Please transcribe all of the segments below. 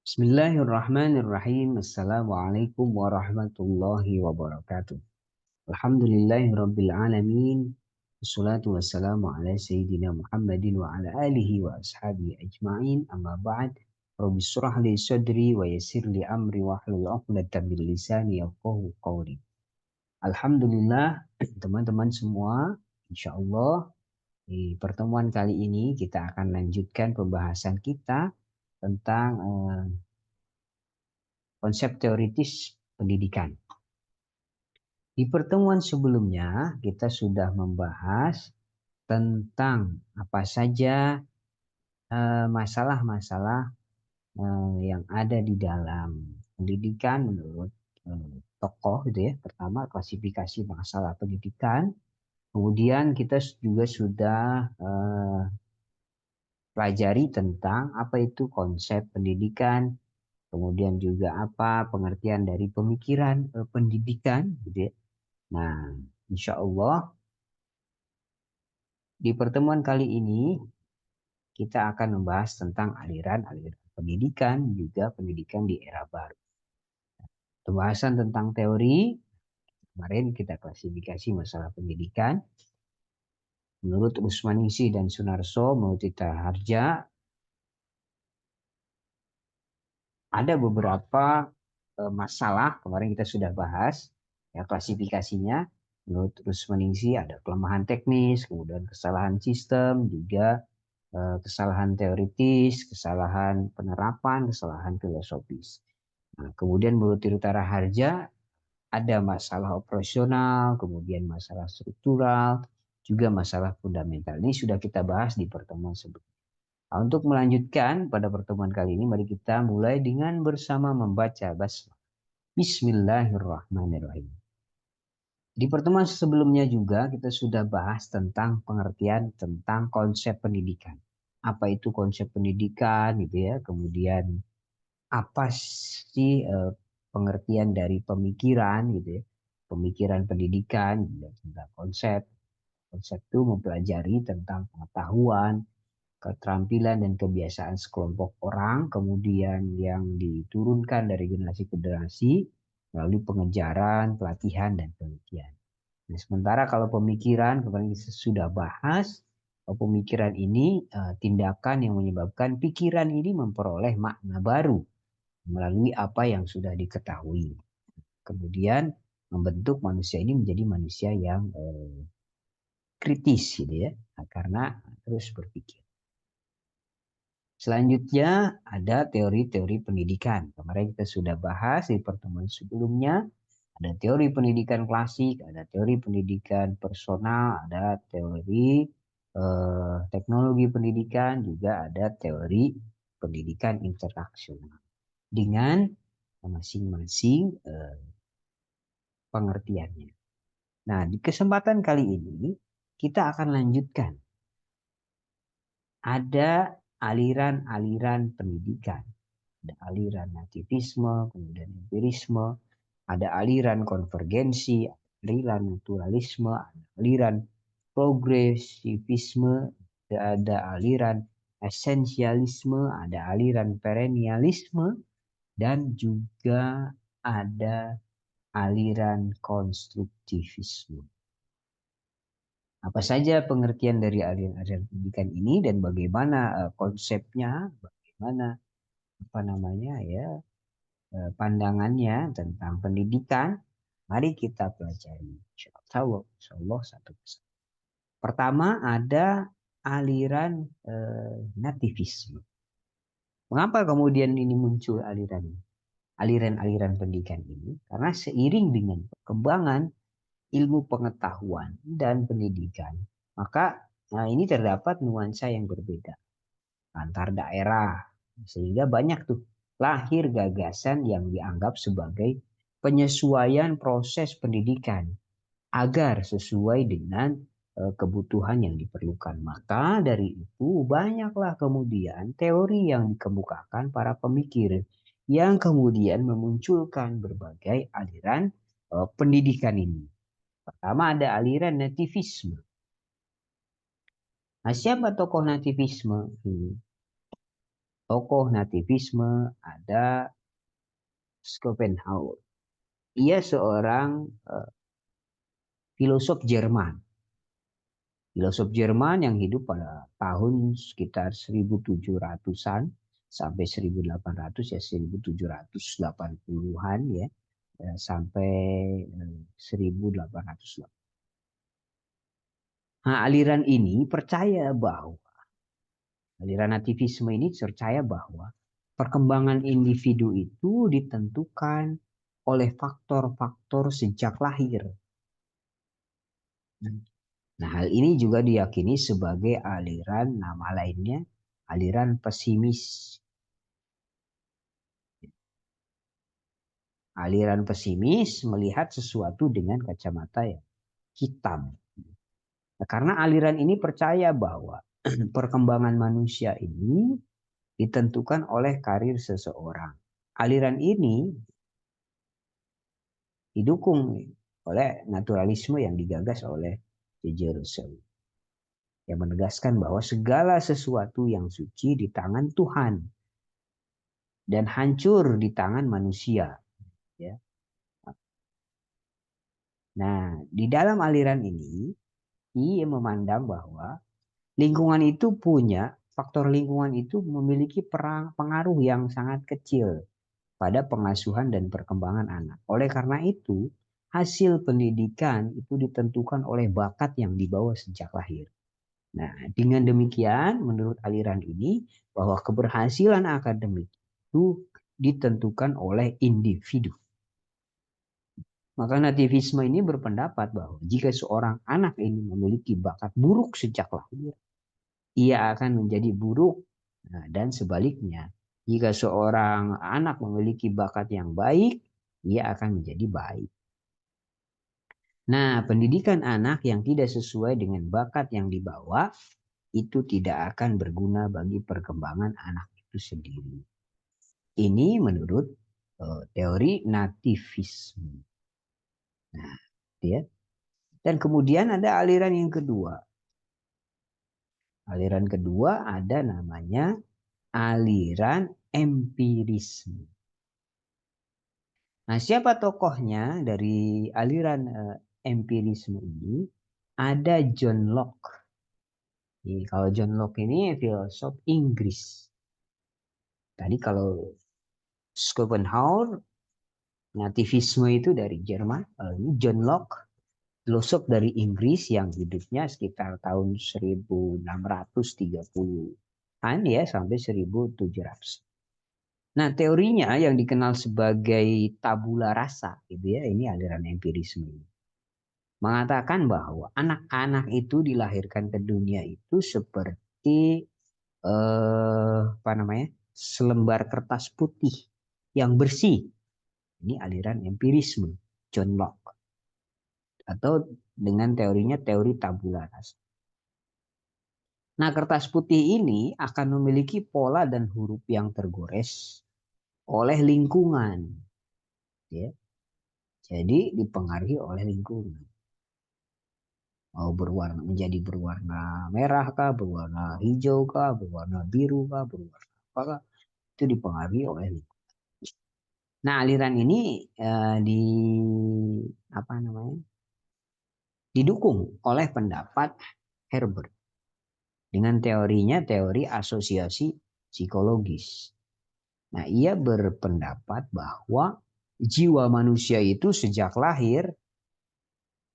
Bismillahirrahmanirrahim. Assalamualaikum warahmatullahi wabarakatuh. Alhamdulillahirabbil alamin. Wassalatu wassalamu ala sayyidina Muhammadin wa ala alihi wa ashabihi ajma'in. Amma ba'd. Rabbi shrah li sadri wa yassir li amri wa hlul 'uqdatam min lisani yafqahu qawli. Alhamdulillah teman-teman semua, insyaallah di pertemuan kali ini kita akan lanjutkan pembahasan kita tentang konsep teoritis pendidikan. Di pertemuan sebelumnya kita sudah membahas tentang apa saja masalah-masalah yang ada di dalam pendidikan menurut tokoh gitu ya. Pertama klasifikasi masalah pendidikan. Kemudian kita juga sudah pelajari tentang apa itu konsep pendidikan. Kemudian juga apa pengertian dari pemikiran pendidikan gitu ya. Nah, insya Allah di pertemuan kali ini kita akan membahas tentang aliran-aliran pendidikan, juga pendidikan di era baru. Pembahasan tentang teori, kemarin kita klasifikasi masalah pendidikan. Menurut Rusmaningsih dan Sunarso, menurut Tita Harja, ada beberapa masalah, kemarin kita sudah bahas, ya klasifikasinya. Menurut Rusmaningsih ada kelemahan teknis, kemudian kesalahan sistem, juga kesalahan teoritis, kesalahan penerapan, kesalahan filosofis. Nah, kemudian menurut Tirtara Harja ada masalah operasional, kemudian masalah struktural, juga masalah fundamental. Ini sudah kita bahas di pertemuan sebelumnya. Nah, untuk melanjutkan pada pertemuan kali ini, mari kita mulai dengan bersama membaca basmalah. Bismillahirrahmanirrahim. Di pertemuan sebelumnya juga kita sudah bahas tentang pengertian tentang konsep pendidikan. Apa itu konsep pendidikan gitu ya. Kemudian apa sih pengertian dari pemikiran gitu ya. Pemikiran pendidikan gitu, tentang konsep. Konsep itu mempelajari tentang pengetahuan, keterampilan dan kebiasaan sekelompok orang, kemudian yang diturunkan dari generasi ke generasi melalui pengejaran, pelatihan, dan penelitian. Nah, sementara kalau pemikiran, kemarin kita sudah bahas, pemikiran ini tindakan yang menyebabkan pikiran ini memperoleh makna baru melalui apa yang sudah diketahui. Kemudian membentuk manusia ini menjadi manusia yang kritis gitu ya, karena terus berpikir. Selanjutnya ada teori-teori pendidikan. Kemarin kita sudah bahas di pertemuan sebelumnya. Ada teori pendidikan klasik, ada teori pendidikan personal, ada teori teknologi pendidikan, juga ada teori pendidikan interaksional. Dengan masing-masing pengertiannya. Nah, di kesempatan kali ini kita akan lanjutkan. Ada aliran-aliran pendidikan. Ada aliran nativisme, kemudian empirisme, ada aliran konvergensi, aliran naturalisme, ada aliran progresivisme, ada aliran esensialisme, ada aliran perennialisme, dan juga ada aliran konstruktivisme. Apa saja pengertian dari aliran-aliran pendidikan ini dan bagaimana konsepnya, bagaimana apa namanya ya pandangannya tentang pendidikan, mari kita pelajari. Insyaallah satu persatu. Pertama ada aliran nativisme. Mengapa kemudian ini muncul aliran-aliran pendidikan ini? Karena seiring dengan perkembangan ilmu pengetahuan dan pendidikan, maka ini terdapat nuansa yang berbeda antar daerah. Sehingga banyak tuh lahir gagasan yang dianggap sebagai penyesuaian proses pendidikan agar sesuai dengan kebutuhan yang diperlukan. Maka dari itu banyaklah kemudian teori yang dikemukakan para pemikir yang kemudian memunculkan berbagai aliran pendidikan ini. Pertama ada aliran nativisme. Nah, siapa tokoh nativisme ini? tokoh nativisme, ada Schopenhauer. Ia seorang filosof Jerman. Filosof Jerman yang hidup pada tahun sekitar 1700-an sampai 1800 ya 1780-an ya sampai 1800. Nah, aliran nativisme ini percaya bahwa perkembangan individu itu ditentukan oleh faktor-faktor sejak lahir. Nah, hal ini juga diyakini sebagai aliran, nama lainnya, aliran pesimis. Aliran pesimis melihat sesuatu dengan kacamata yang hitam. Nah, karena aliran ini percaya bahwa perkembangan manusia ini ditentukan oleh karir seseorang. Aliran ini didukung oleh naturalisme yang digagas oleh J.J. Russell, yang menegaskan bahwa segala sesuatu yang suci di tangan Tuhan dan hancur di tangan manusia. Ya. Nah, di dalam aliran ini, ia memandang bahwa lingkungan itu faktor lingkungan itu memiliki pengaruh yang sangat kecil pada pengasuhan dan perkembangan anak. Oleh karena itu, hasil pendidikan itu ditentukan oleh bakat yang dibawa sejak lahir. Nah, dengan demikian, menurut aliran ini, bahwa keberhasilan akademik itu ditentukan oleh individu. Maka nativisme ini berpendapat bahwa jika seorang anak ini memiliki bakat buruk sejak lahir, ia akan menjadi buruk. Nah, dan sebaliknya, jika seorang anak memiliki bakat yang baik, ia akan menjadi baik. Nah, pendidikan anak yang tidak sesuai dengan bakat yang dibawa itu tidak akan berguna bagi perkembangan anak itu sendiri. Ini menurut teori nativisme. Nah, ya. Dan kemudian ada aliran yang kedua. Aliran kedua ada namanya aliran empirisme. Nah, siapa tokohnya dari aliran empirisme ini? Ada John Locke. Jadi, kalau John Locke ini filosof Inggris. Tadi kalau Schopenhauer, nativisme itu dari Jerman. Ini John Locke, filosof dari Inggris yang hidupnya sekitar tahun 1630-an ya sampai 1700. Nah, teorinya yang dikenal sebagai tabula rasa gitu ya, ini aliran empirisme. Mengatakan bahwa anak-anak itu dilahirkan ke dunia itu seperti selembar kertas putih yang bersih. Ini aliran empirisme John Locke atau dengan teorinya teori tabula rasa. Nah, kertas putih ini akan memiliki pola dan huruf yang tergores oleh lingkungan, ya. Jadi dipengaruhi oleh lingkungan. Mau menjadi berwarna merah kah, berwarna hijau kah, berwarna biru kah, berwarna apakah, itu dipengaruhi oleh lingkungan. Nah, aliran ini didukung oleh pendapat Herbert dengan teorinya teori asosiasi psikologis. Nah, ia berpendapat bahwa jiwa manusia itu sejak lahir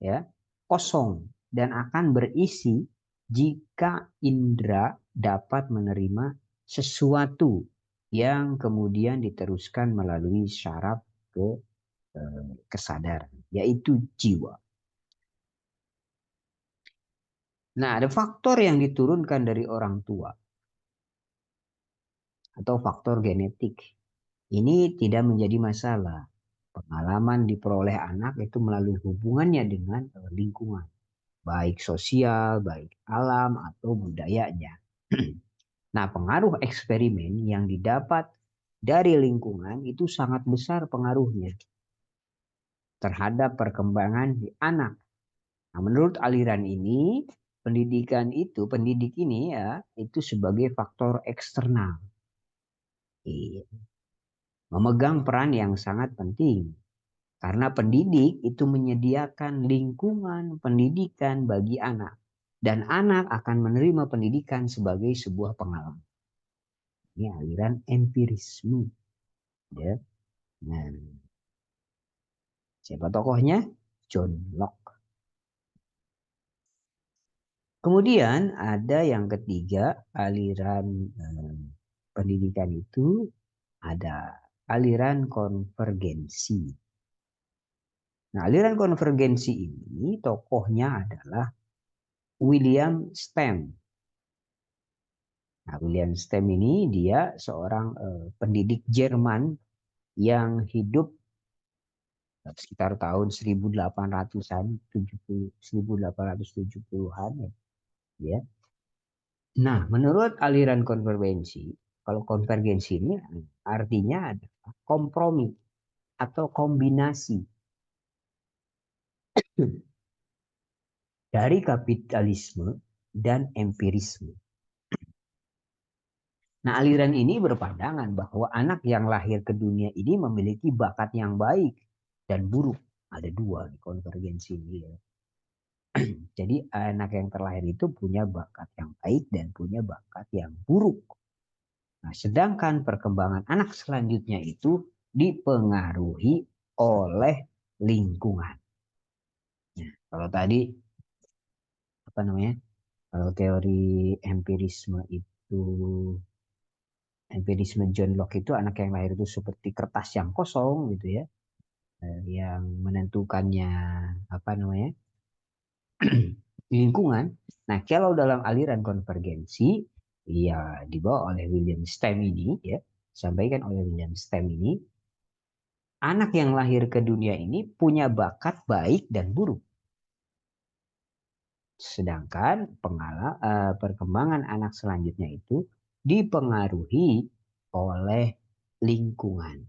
ya kosong dan akan berisi jika indera dapat menerima sesuatu yang kemudian diteruskan melalui syaraf ke kesadaran, yaitu jiwa. Nah, ada faktor yang diturunkan dari orang tua atau faktor genetik. Ini tidak menjadi masalah. Pengalaman diperoleh anak itu melalui hubungannya dengan lingkungan, baik sosial, baik alam, atau budayanya. Nah, pengaruh eksperimen yang didapat dari lingkungan itu sangat besar pengaruhnya terhadap perkembangan di anak. Nah, menurut aliran ini, pendidik ini ya, itu sebagai faktor eksternal. Iya. Memegang peran yang sangat penting. Karena pendidik itu menyediakan lingkungan pendidikan bagi anak. Dan anak akan menerima pendidikan sebagai sebuah pengalaman. Ini aliran empirisme. Ya. Nah, siapa tokohnya? John Locke. Kemudian ada yang ketiga, aliran pendidikan itu ada aliran konvergensi. Nah, aliran konvergensi ini tokohnya adalah William Stem. Nah, William Stem ini dia seorang pendidik Jerman yang hidup sekitar tahun 1800-an, 1870-an ya. Nah, menurut aliran konvergensi, kalau konvergensi ini artinya adalah kompromi atau kombinasi dari kapitalisme dan empirisme. Nah, aliran ini berpandangan bahwa anak yang lahir ke dunia ini memiliki bakat yang baik dan buruk. Ada dua nih konvergensi ini ya. Jadi anak yang terlahir itu punya bakat yang baik dan punya bakat yang buruk. Nah, sedangkan perkembangan anak selanjutnya itu dipengaruhi oleh lingkungan. Nah, kalau tadi apa namanya? Kalau teori empirisme itu empirisme John Locke itu anak yang lahir itu seperti kertas yang kosong gitu ya, yang menentukannya apa namanya lingkungan. Nah, kalau dalam aliran konvergensi, ya dibawa oleh William Stem ini, ya sampaikan oleh William Stem ini, anak yang lahir ke dunia ini punya bakat baik dan buruk. Sedangkan perkembangan anak selanjutnya itu dipengaruhi oleh lingkungan.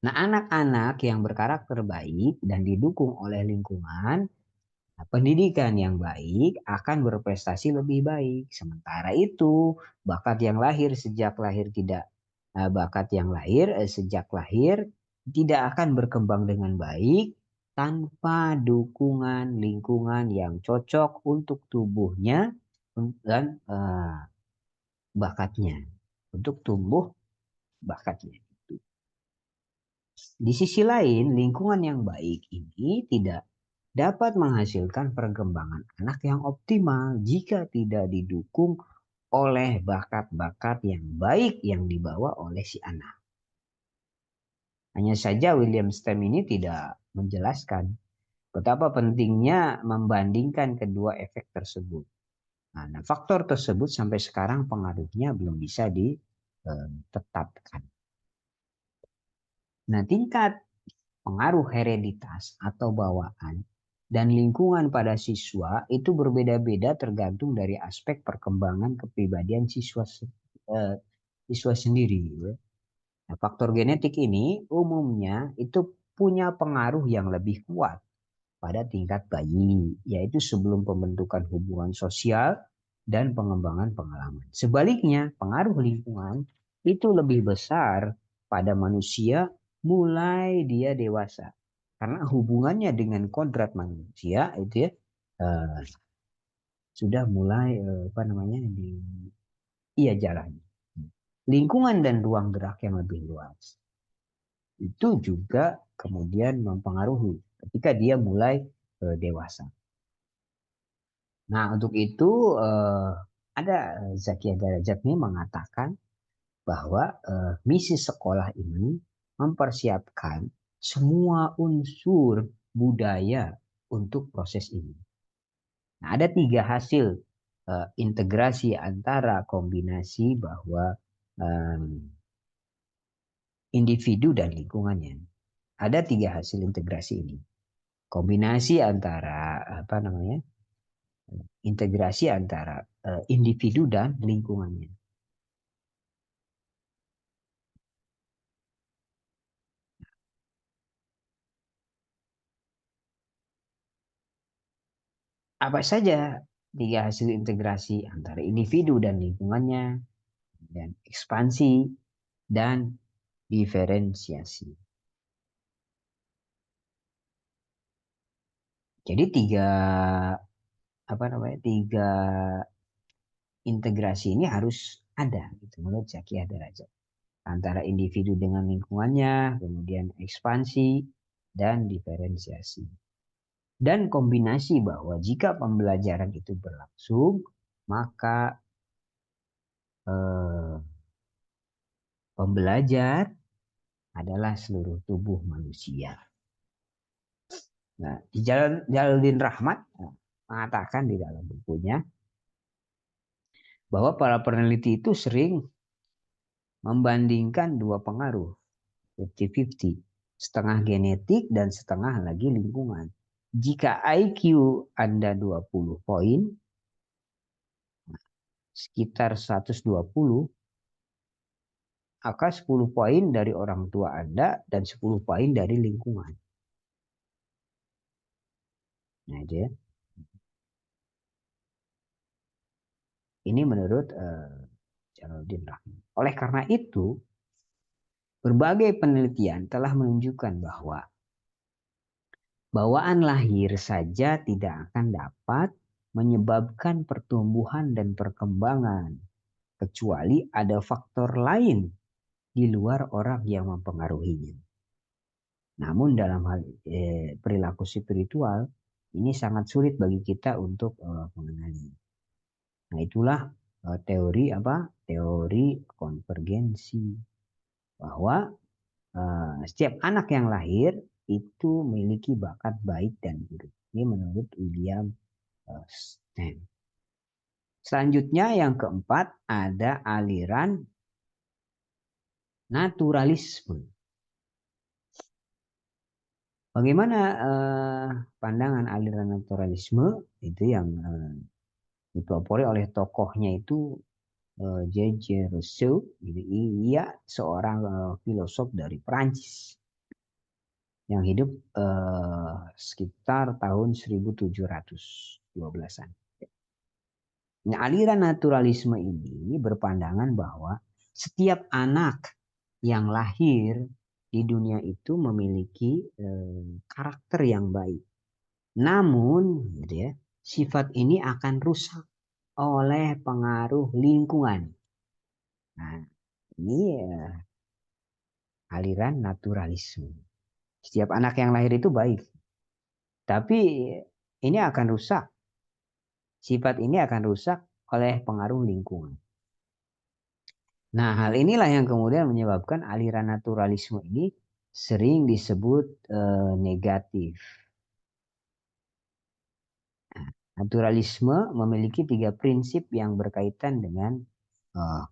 Nah, anak-anak yang berkarakter baik dan didukung oleh lingkungan, nah, pendidikan yang baik akan berprestasi lebih baik. Sementara itu, bakat yang lahir sejak lahir tidak bakat yang lahir sejak lahir tidak akan berkembang dengan baik tanpa dukungan lingkungan yang cocok untuk tubuhnya dan bakatnya, untuk tumbuh bakatnya. Di sisi lain, lingkungan yang baik ini tidak dapat menghasilkan perkembangan anak yang optimal jika tidak didukung oleh bakat-bakat yang baik yang dibawa oleh si anak. Hanya saja William Stem ini tidak menjelaskan betapa pentingnya membandingkan kedua efek tersebut. Nah, faktor tersebut sampai sekarang pengaruhnya belum bisa ditetapkan. Nah, tingkat pengaruh hereditas atau bawaan dan lingkungan pada siswa itu berbeda-beda tergantung dari aspek perkembangan kepribadian siswa sendiri. Nah, faktor genetik ini umumnya itu punya pengaruh yang lebih kuat pada tingkat bayi, yaitu sebelum pembentukan hubungan sosial dan pengembangan pengalaman. Sebaliknya, pengaruh lingkungan itu lebih besar pada manusia mulai dia dewasa. Karena hubungannya dengan kodrat manusia itu ya eh, sudah mulai apa namanya ia jalani. Lingkungan dan ruang gerak yang lebih luas itu juga kemudian mempengaruhi ketika dia mulai dewasa. Nah, untuk itu ada Zakia Darajat ini mengatakan bahwa misi sekolah ini mempersiapkan semua unsur budaya untuk proses ini. Nah, ada tiga hasil integrasi antara kombinasi bahwa um, individu dan lingkungannya. Ada tiga hasil integrasi ini. Kombinasi antara apa namanya? Integrasi antara individu dan lingkungannya. Apa saja tiga hasil integrasi antara individu dan lingkungannya? dan ekspansi, dan diferensiasi. Jadi tiga integrasi ini harus ada gitu menurut Zaki Haddad antara individu dengan lingkungannya, kemudian ekspansi dan diferensiasi. Dan kombinasi bahwa jika pembelajaran itu berlangsung, maka eh, pembelajar adalah seluruh tubuh manusia. Nah, Jalaluddin Rahmat mengatakan di dalam bukunya bahwa para peneliti itu sering membandingkan dua pengaruh, 50-50, setengah genetik dan setengah lagi lingkungan. Jika IQ Anda 20 poin, sekitar 120, maka 10 poin dari orang tua Anda dan 10 poin dari lingkungan. Nah, itu ya. Ini menurut Jalaluddin Rahman. Oleh karena itu, berbagai penelitian telah menunjukkan bahwa bawaan lahir saja tidak akan dapat menyebabkan pertumbuhan dan perkembangan, kecuali ada faktor lain di luar orang yang mempengaruhinya. Namun dalam hal perilaku spiritual, ini sangat sulit bagi kita untuk mengenali. Nah, itulah teori konvergensi, bahwa setiap anak yang lahir itu memiliki bakat baik dan buruk. Ini menurut William Stem. Selanjutnya yang keempat ada aliran naturalisme. Bagaimana pandangan aliran naturalisme itu yang dipelopori oleh tokohnya itu J.J. Rousseau. Ia seorang filosof dari Perancis yang hidup sekitar tahun 1712-an. Nah, aliran naturalisme ini berpandangan bahwa setiap anak yang lahir di dunia itu memiliki karakter yang baik. Namun, gitu ya, sifat ini akan rusak oleh pengaruh lingkungan. Nah, ini aliran naturalisme. Setiap anak yang lahir itu baik, tapi ini akan rusak. Sifat ini akan rusak oleh pengaruh lingkungan. Nah, hal inilah yang kemudian menyebabkan aliran naturalisme ini sering disebut negatif. Nah, naturalisme memiliki 3 prinsip yang berkaitan dengan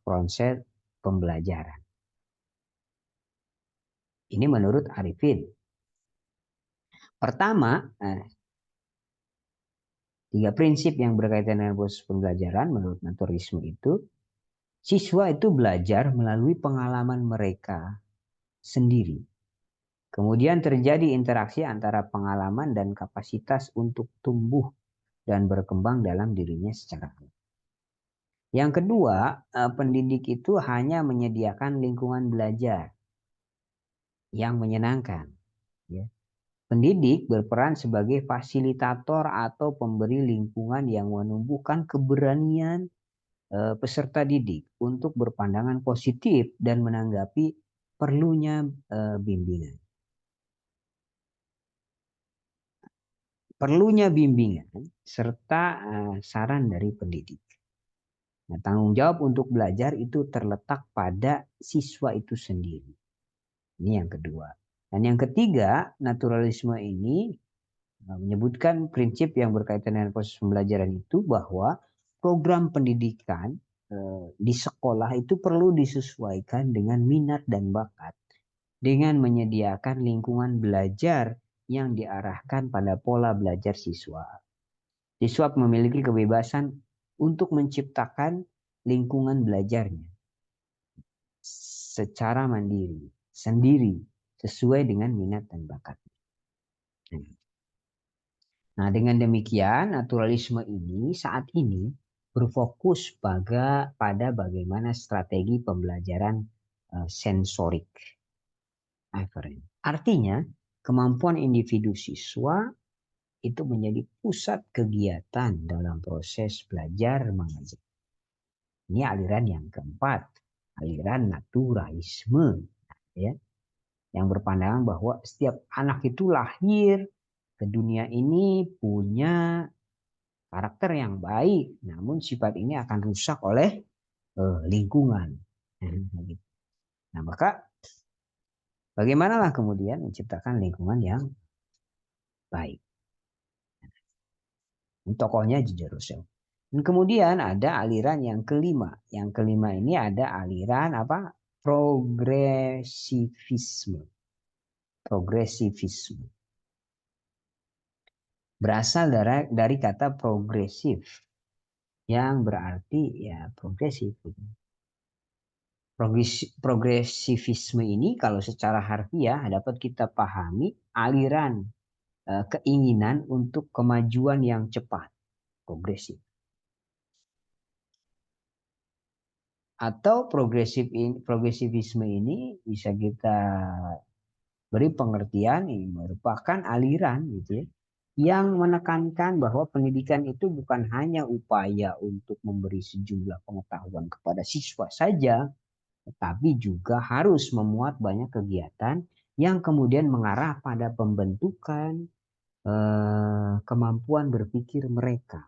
konsep pembelajaran. Ini menurut Arifin. Pertama, 3 prinsip yang berkaitan dengan proses pembelajaran menurut naturalisme itu, siswa itu belajar melalui pengalaman mereka sendiri. Kemudian terjadi interaksi antara pengalaman dan kapasitas untuk tumbuh dan berkembang dalam dirinya secara alami. Yang kedua, pendidik itu hanya menyediakan lingkungan belajar yang menyenangkan. Ya. Pendidik berperan sebagai fasilitator atau pemberi lingkungan yang menumbuhkan keberanian peserta didik untuk berpandangan positif dan menanggapi perlunya bimbingan. Perlunya bimbingan serta saran dari pendidik. Nah, tanggung jawab untuk belajar itu terletak pada siswa itu sendiri. Ini yang kedua. Dan yang ketiga, naturalisme ini menyebutkan prinsip yang berkaitan dengan proses pembelajaran itu bahwa program pendidikan di sekolah itu perlu disesuaikan dengan minat dan bakat dengan menyediakan lingkungan belajar yang diarahkan pada pola belajar siswa. Siswa memiliki kebebasan untuk menciptakan lingkungan belajarnya secara mandiri, sendiri, sesuai dengan minat dan bakat. Nah, dengan demikian naturalisme ini saat ini berfokus pada bagaimana strategi pembelajaran sensorik afferent. Artinya, kemampuan individu siswa itu menjadi pusat kegiatan dalam proses belajar mengajar. Ini aliran yang keempat, aliran naturalisme, ya, yang berpandangan bahwa setiap anak itu lahir ke dunia ini punya karakter yang baik, namun sifat ini akan rusak oleh lingkungan. Nah, maka bagaimanalah kemudian menciptakan lingkungan yang baik? Tokohnya George Russell. Dan kemudian ada aliran yang kelima. Yang kelima ini ada aliran apa? Progresivisme. Progresivisme. Berasal dari kata progresif yang berarti ya progresif. Progresivisme ini kalau secara harfiah dapat kita pahami aliran keinginan untuk kemajuan yang cepat, progresif. Atau progresivisme ini bisa kita beri pengertian ini merupakan aliran gitu ya, yang menekankan bahwa pendidikan itu bukan hanya upaya untuk memberi sejumlah pengetahuan kepada siswa saja, tetapi juga harus memuat banyak kegiatan yang kemudian mengarah pada pembentukan kemampuan berpikir mereka.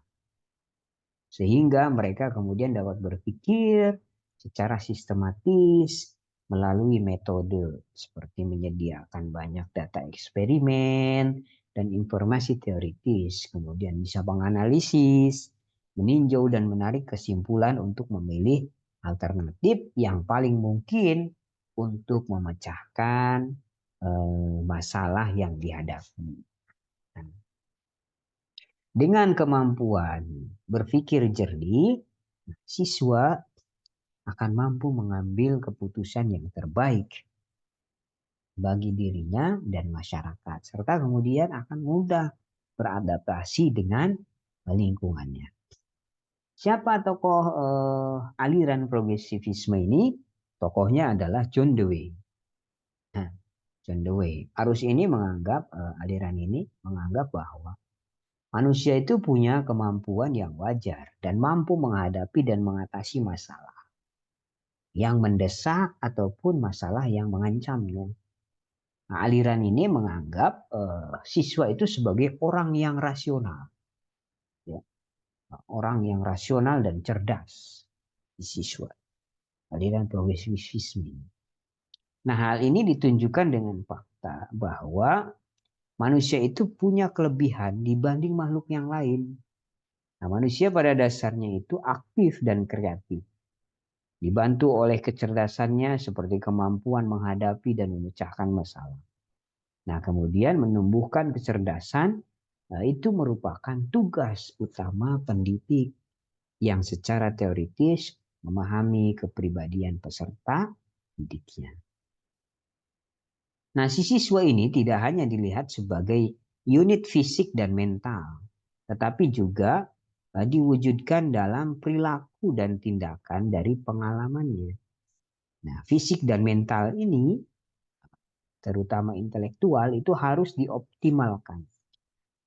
Sehingga mereka kemudian dapat berpikir secara sistematis melalui metode seperti menyediakan banyak data eksperimen dan informasi teoritis, kemudian bisa menganalisis, meninjau dan menarik kesimpulan untuk memilih alternatif yang paling mungkin untuk memecahkan masalah yang dihadapi. Dengan kemampuan berpikir jernih, siswa akan mampu mengambil keputusan yang terbaik bagi dirinya dan masyarakat, serta kemudian akan mudah beradaptasi dengan lingkungannya. Siapa tokoh aliran progresivisme ini? Tokohnya adalah John Dewey. Nah, John Dewey. Arus ini menganggap, aliran ini menganggap bahwa manusia itu punya kemampuan yang wajar dan mampu menghadapi dan mengatasi masalah yang mendesak ataupun masalah yang mengancamnya. Nah, aliran ini menganggap siswa itu sebagai orang yang rasional, ya. Orang yang rasional dan cerdas di siswa. Aliran progresivisme. Nah, hal ini ditunjukkan dengan fakta bahwa manusia itu punya kelebihan dibanding makhluk yang lain. Nah, manusia pada dasarnya itu aktif dan kreatif. Dibantu oleh kecerdasannya seperti kemampuan menghadapi dan memecahkan masalah. Nah, kemudian menumbuhkan kecerdasan itu merupakan tugas utama pendidik yang secara teoritis memahami kepribadian peserta didiknya. Nah, si siswa ini tidak hanya dilihat sebagai unit fisik dan mental, tetapi juga diwujudkan dalam perilaku dan tindakan dari pengalamannya. Nah, fisik dan mental ini, terutama intelektual, itu harus dioptimalkan.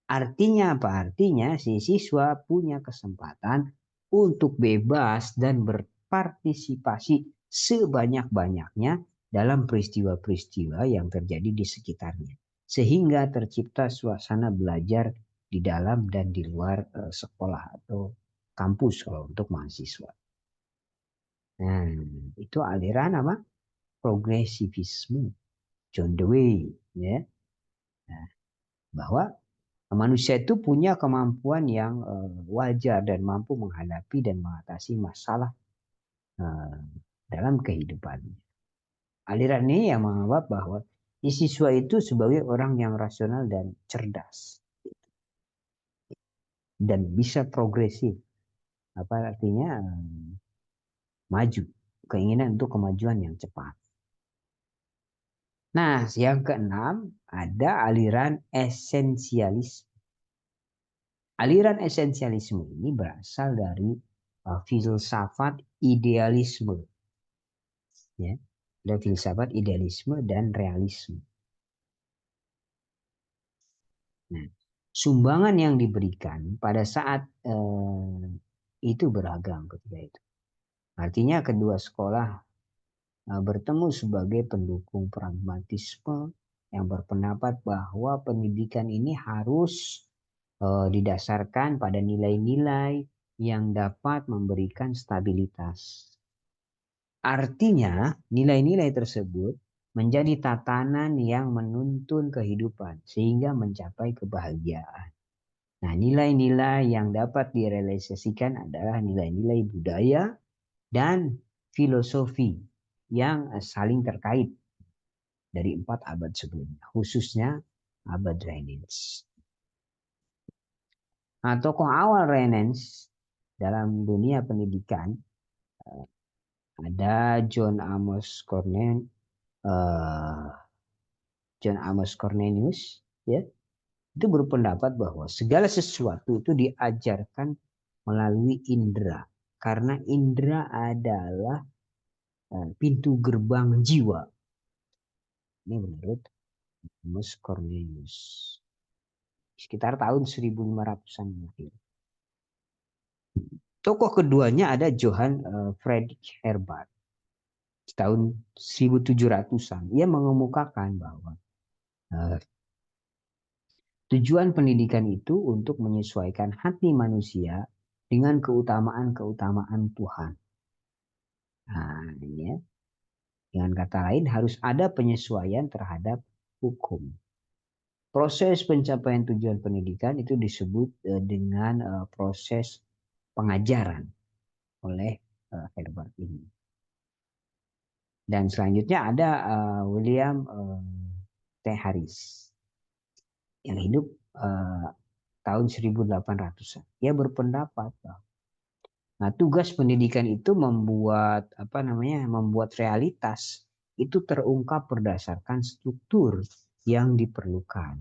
Artinya apa? Artinya si siswa punya kesempatan untuk bebas dan berpartisipasi sebanyak-banyaknya dalam peristiwa-peristiwa yang terjadi di sekitarnya. Sehingga tercipta suasana belajar di dalam dan di luar sekolah atau kampus kalau untuk mahasiswa. Nah, itu aliran apa? Progresivisme. John Dewey, ya. Nah, bahwa manusia itu punya kemampuan yang wajar dan mampu menghadapi dan mengatasi masalah dalam kehidupannya. Aliran ini yang menganggap bahwa siswa itu sebagai orang yang rasional dan cerdas dan bisa progresif. Apa artinya? Maju, keinginan untuk kemajuan yang cepat. Nah, yang keenam ada aliran esensialisme. Aliran esensialisme ini berasal dari filsafat idealisme. Ya. Ada filsafat idealisme dan realisme. Nah, sumbangan yang diberikan pada saat itu beragam ketika itu. Artinya kedua sekolah bertemu sebagai pendukung pragmatisme yang berpendapat bahwa pendidikan ini harus didasarkan pada nilai-nilai yang dapat memberikan stabilitas. Artinya, nilai-nilai tersebut menjadi tatanan yang menuntun kehidupan sehingga mencapai kebahagiaan. Nah, nilai-nilai yang dapat direalisasikan adalah nilai-nilai budaya dan filosofi yang saling terkait dari 4 abad sebelumnya, khususnya abad Renaissance. Nah, tokoh awal Renaissance dalam dunia pendidikan ada John Amos Cornelius, ya, itu berpendapat bahwa segala sesuatu itu diajarkan melalui indera, karena indera adalah pintu gerbang jiwa. Ini menurut Amos Cornelius. Sekitar tahun 1500-an mungkin. Tokoh keduanya ada Johann Friedrich Herbart. Tahun 1700-an. Ia mengemukakan bahwa tujuan pendidikan itu untuk menyesuaikan hati manusia dengan keutamaan-keutamaan Tuhan. Nah, ya. Dengan kata lain harus ada penyesuaian terhadap hukum. Proses pencapaian tujuan pendidikan itu disebut dengan proses pengajaran oleh Herbert ini. Dan selanjutnya ada William T. Harris yang hidup tahun 1800-an. Ia berpendapat bahwa tugas pendidikan itu membuat realitas itu terungkap berdasarkan struktur yang diperlukan.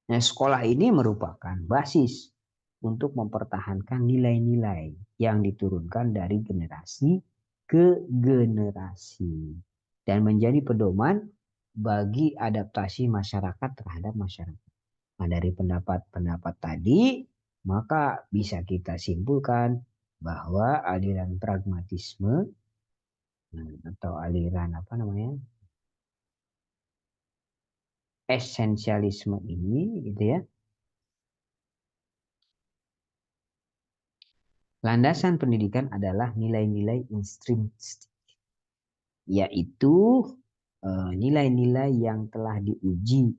Nah, sekolah ini merupakan basis untuk mempertahankan nilai-nilai yang diturunkan dari generasi ke generasi dan menjadi pedoman bagi adaptasi masyarakat terhadap masyarakat. Nah, dari pendapat-pendapat tadi, maka bisa kita simpulkan bahwa aliran pragmatisme atau aliran esensialisme ini, gitu ya, landasan pendidikan adalah nilai-nilai intrinsik, yaitu nilai-nilai yang telah diuji,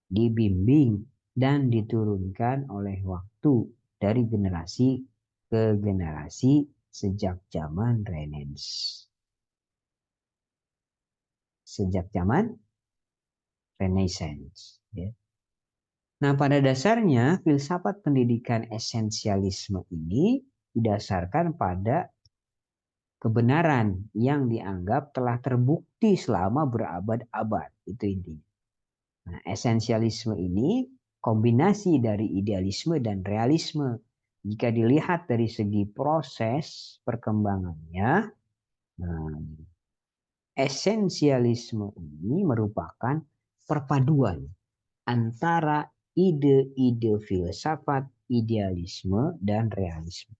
dibimbing, dan diturunkan oleh waktu dari generasi ke generasi sejak zaman Renaissance. Ya. Nah, pada dasarnya filsafat pendidikan esensialisme ini didasarkan pada kebenaran yang dianggap telah terbukti selama berabad-abad. Itu intinya. Nah, esensialisme ini kombinasi dari idealisme dan realisme. Jika dilihat dari segi proses perkembangannya, esensialisme ini merupakan perpaduan antara ide-ide filsafat, idealisme, dan realisme.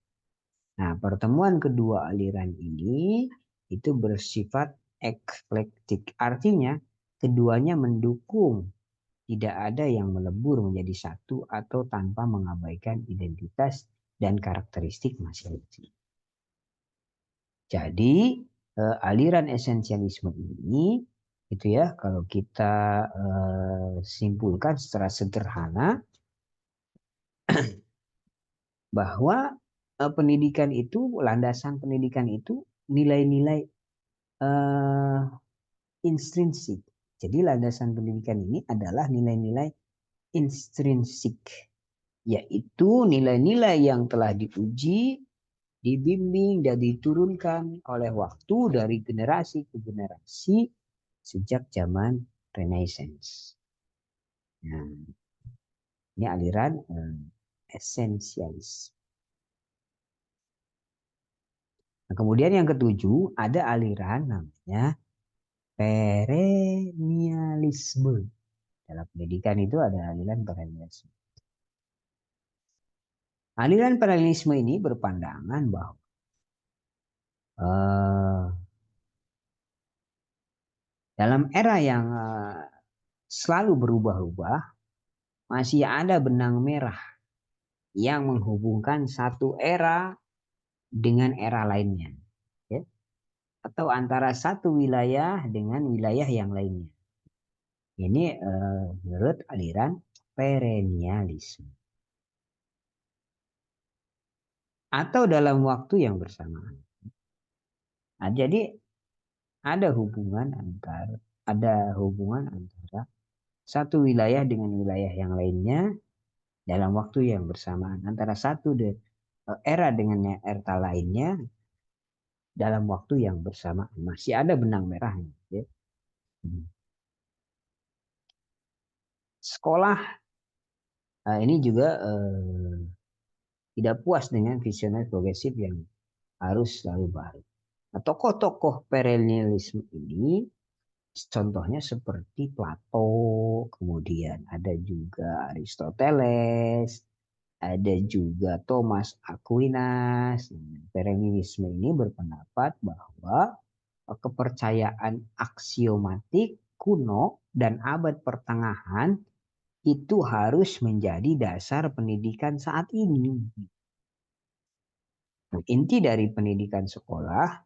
Nah, pertemuan kedua aliran ini itu bersifat eklektik. Artinya, keduanya mendukung, tidak ada yang melebur menjadi satu atau tanpa mengabaikan identitas dan karakteristik masing-masing. Jadi, aliran esensialisme ini, itu ya, kalau kita simpulkan secara sederhana, bahwa landasan pendidikan itu nilai-nilai intrinsik. Jadi landasan pendidikan ini adalah nilai-nilai intrinsik, yaitu nilai-nilai yang telah diuji, dibimbing, dan diturunkan oleh waktu dari generasi ke generasi sejak zaman Renaissance. Nah, ini aliran esensialis. Nah, kemudian yang ketujuh ada aliran namanya perennialisme. Dalam pendidikan itu ada aliran perennialisme. Aliran perennialisme ini berpandangan bahwa dalam era yang selalu berubah-ubah, masih ada benang merah yang menghubungkan satu era dengan era lainnya. Ya? Atau antara satu wilayah dengan wilayah yang lainnya. Ini menurut aliran perennialisme. Atau dalam waktu yang bersamaan. Nah, jadi ada hubungan antara satu wilayah dengan wilayah yang lainnya dalam waktu yang bersamaan, antara satu era dengan era lainnya dalam waktu yang bersamaan. Masih ada benang merahnya. Ya. Sekolah ini juga tidak puas dengan visioner progresif yang harus selalu baru. Nah, tokoh-tokoh perennialisme ini contohnya seperti Plato, kemudian ada juga Aristoteles, ada juga Thomas Aquinas. Perennialisme ini berpendapat bahwa kepercayaan aksiomatik kuno dan abad pertengahan itu harus menjadi dasar pendidikan saat ini. Inti dari pendidikan sekolah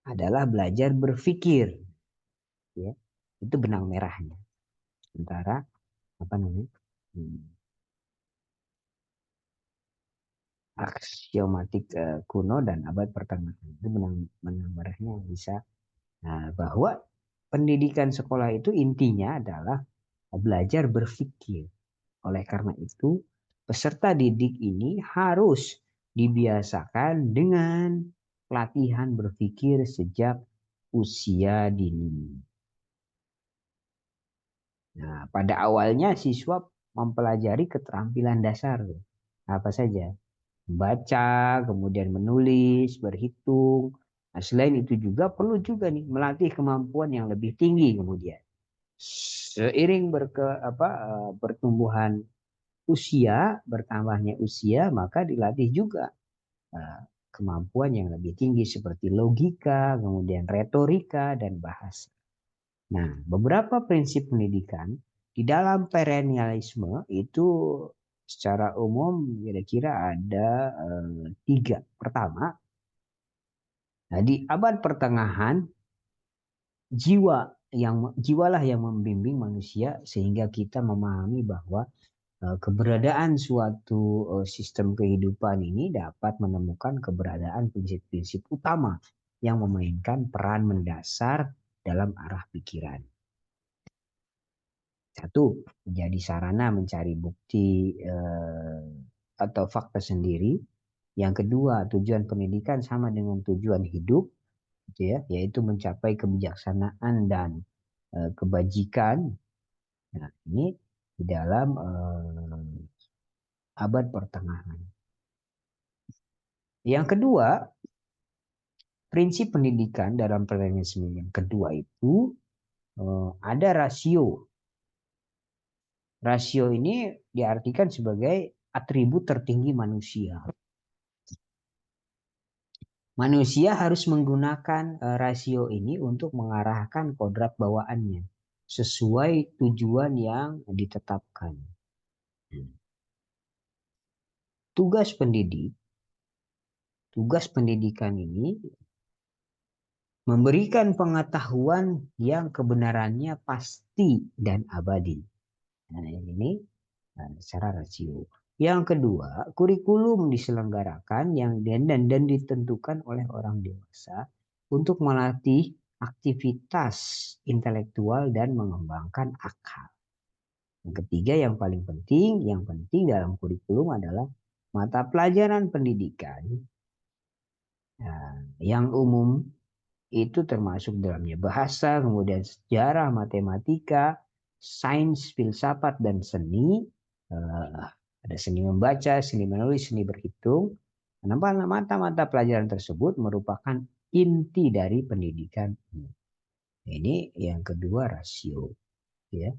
adalah belajar berpikir, ya. Itu benang merahnya antara apa namanya aksiomatik kuno dan abad pertengahan. Itu benang merahnya bisa. Nah, bahwa pendidikan sekolah itu intinya adalah belajar berpikir. Oleh karena itu, peserta didik ini harus dibiasakan dengan pelatihan berpikir sejak usia dini. Nah, pada awalnya siswa mempelajari keterampilan dasar. Apa saja? Membaca, kemudian menulis, berhitung. Nah, selain itu juga perlu juga nih melatih kemampuan yang lebih tinggi kemudian. Seiring pertumbuhan usia, bertambahnya usia, maka dilatih juga kemampuan yang lebih tinggi seperti logika, kemudian retorika, dan bahasa. Nah, beberapa prinsip pendidikan di dalam perennialisme itu secara umum kira-kira ada 3. Pertama, nah di abad pertengahan jiwalah yang membimbing manusia sehingga kita memahami bahwa keberadaan suatu sistem kehidupan ini dapat menemukan keberadaan prinsip-prinsip utama yang memainkan peran mendasar dalam arah pikiran. Satu, menjadi sarana mencari bukti atau fakta sendiri. Yang kedua, tujuan pendidikan sama dengan tujuan hidup, gitu ya, yaitu mencapai kebijaksanaan dan kebajikan. Nah, ini di dalam abad pertengahan. Yang kedua, prinsip pendidikan dalam perennialisme yang kedua itu ada rasio. Rasio ini diartikan sebagai atribut tertinggi manusia. Manusia harus menggunakan rasio ini untuk mengarahkan kodrat bawaannya sesuai tujuan yang ditetapkan. Tugas pendidikan ini memberikan pengetahuan yang kebenarannya pasti dan abadi. Nah, ini secara rasio. Yang kedua, kurikulum diselenggarakan dan ditentukan oleh orang dewasa untuk melatih aktivitas intelektual dan mengembangkan akal. Yang ketiga, yang penting dalam kurikulum adalah mata pelajaran pendidikan yang umum itu termasuk dalamnya bahasa, kemudian sejarah, matematika, sains, filsafat, dan seni. Ada seni membaca, seni menulis, seni berhitung. Mata-mata pelajaran tersebut merupakan inti dari pendidikan. Ini yang kedua, rasio, ya,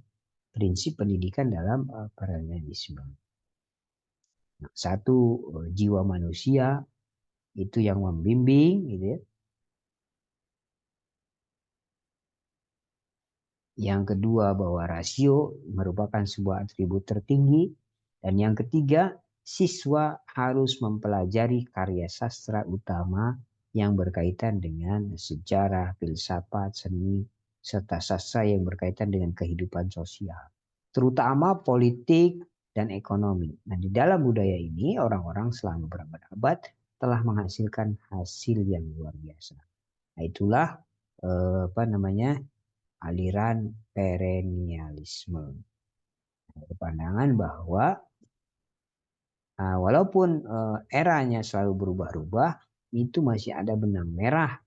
prinsip pendidikan dalam paralelisme. Nah, satu, jiwa manusia itu yang membimbing, gitu ya. Yang kedua, bahwa rasio merupakan sebuah atribut tertinggi. Dan yang ketiga, siswa harus mempelajari karya sastra utama yang berkaitan dengan sejarah, filsafat, seni, serta sastra yang berkaitan dengan kehidupan sosial, terutama politik dan ekonomi. Nah, di dalam budaya ini, orang-orang selama berabad-abad telah menghasilkan hasil yang luar biasa. Nah, itulah aliran perennialisme. Pandangan bahwa walaupun eranya selalu berubah-ubah, itu masih ada benang merah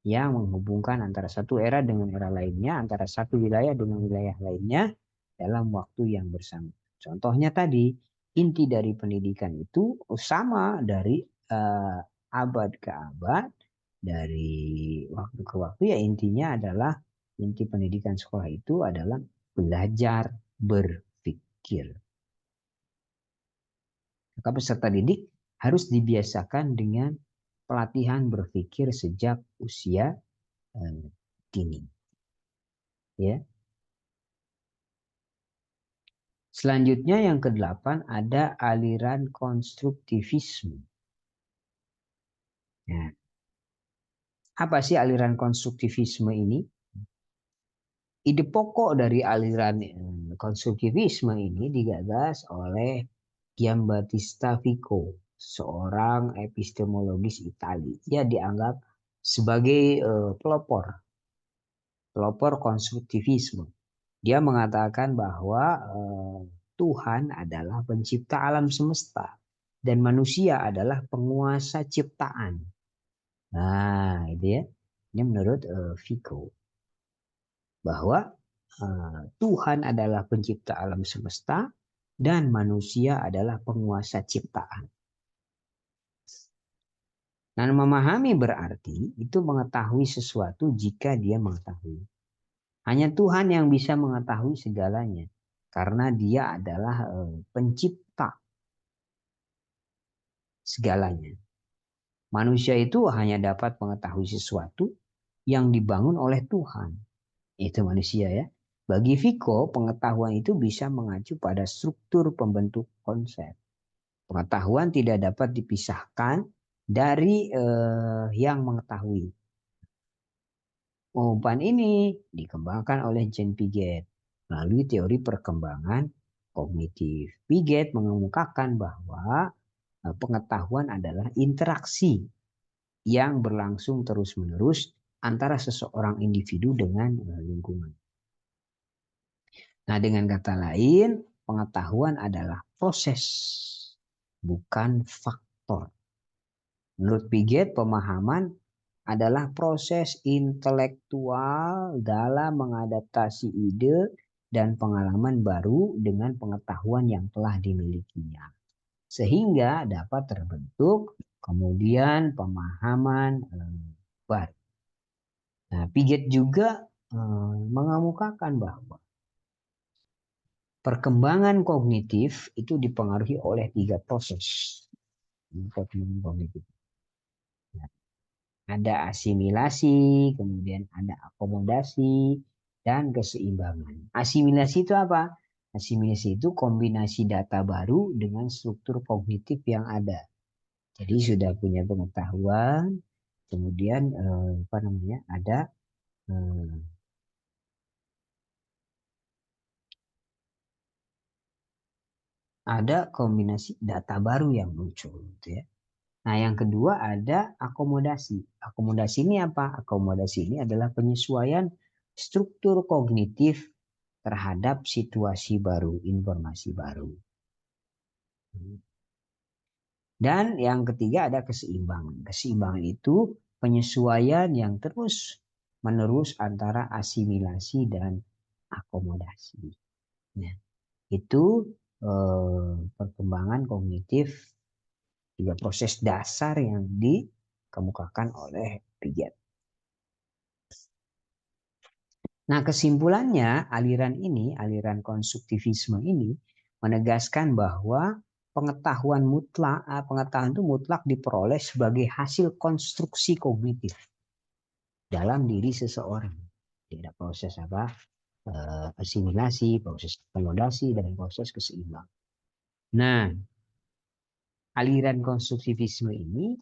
yang menghubungkan antara satu era dengan era lainnya, antara satu wilayah dengan wilayah lainnya dalam waktu yang bersama. Contohnya tadi, inti dari pendidikan itu sama dari abad ke abad, dari waktu ke waktu, ya intinya adalah inti pendidikan sekolah itu adalah belajar berpikir. Maka peserta didik harus dibiasakan dengan pelatihan berpikir sejak usia dini. Ya. Selanjutnya yang ke-8 ada aliran konstruktivisme. Nah, apa sih aliran konstruktivisme ini? Ide pokok dari aliran konstruktivisme ini digagas oleh Giambattista Vico, seorang epistemologis Italia. Ia dianggap sebagai pelopor konstruktivisme. Dia mengatakan bahwa Tuhan adalah pencipta alam semesta dan manusia adalah penguasa ciptaan. Nah, itu ya. Ini menurut Vico. Bahwa Tuhan adalah pencipta alam semesta dan manusia adalah penguasa ciptaan. Nah, memahami berarti itu mengetahui sesuatu jika dia mengetahui. Hanya Tuhan yang bisa mengetahui segalanya. Karena dia adalah pencipta segalanya. Manusia itu hanya dapat mengetahui sesuatu yang dibangun oleh Tuhan. Itu manusia ya. Bagi Vico, pengetahuan itu bisa mengacu pada struktur pembentuk konsep. Pengetahuan tidak dapat dipisahkan dari yang mengetahui. Umpan ini dikembangkan oleh Jean Piaget melalui teori perkembangan kognitif. Piaget mengemukakan bahwa pengetahuan adalah interaksi yang berlangsung terus-menerus antara seseorang individu dengan lingkungan. Nah, dengan kata lain, pengetahuan adalah proses, bukan faktor. Menurut Piaget, pemahaman adalah proses intelektual dalam mengadaptasi ide dan pengalaman baru dengan pengetahuan yang telah dimilikinya. Sehingga dapat terbentuk kemudian pemahaman baru. Nah, Piaget juga mengemukakan bahwa perkembangan kognitif itu dipengaruhi oleh 3 proses. Perkembangan kognitif. Nah, ada asimilasi, kemudian ada akomodasi, dan keseimbangan. Asimilasi itu apa? Asimilasi itu kombinasi data baru dengan struktur kognitif yang ada. Jadi sudah punya pengetahuan, kemudian ada kombinasi data baru yang muncul, gitu ya. Nah, yang kedua ada akomodasi. Akomodasi ini apa? Akomodasi ini adalah penyesuaian struktur kognitif terhadap situasi baru, informasi baru. Dan yang ketiga ada keseimbangan. Keseimbangan itu penyesuaian yang terus-menerus antara asimilasi dan akomodasi. Nah, itu perkembangan kognitif, tiga proses dasar yang dikemukakan oleh Piaget. Nah, kesimpulannya aliran konstruktivisme ini menegaskan bahwa pengetahuan itu mutlak diperoleh sebagai hasil konstruksi kognitif dalam diri seseorang. Tidak proses asimilasi, proses akomodasi, dan proses keseimbangan. Nah, aliran konstruktivisme ini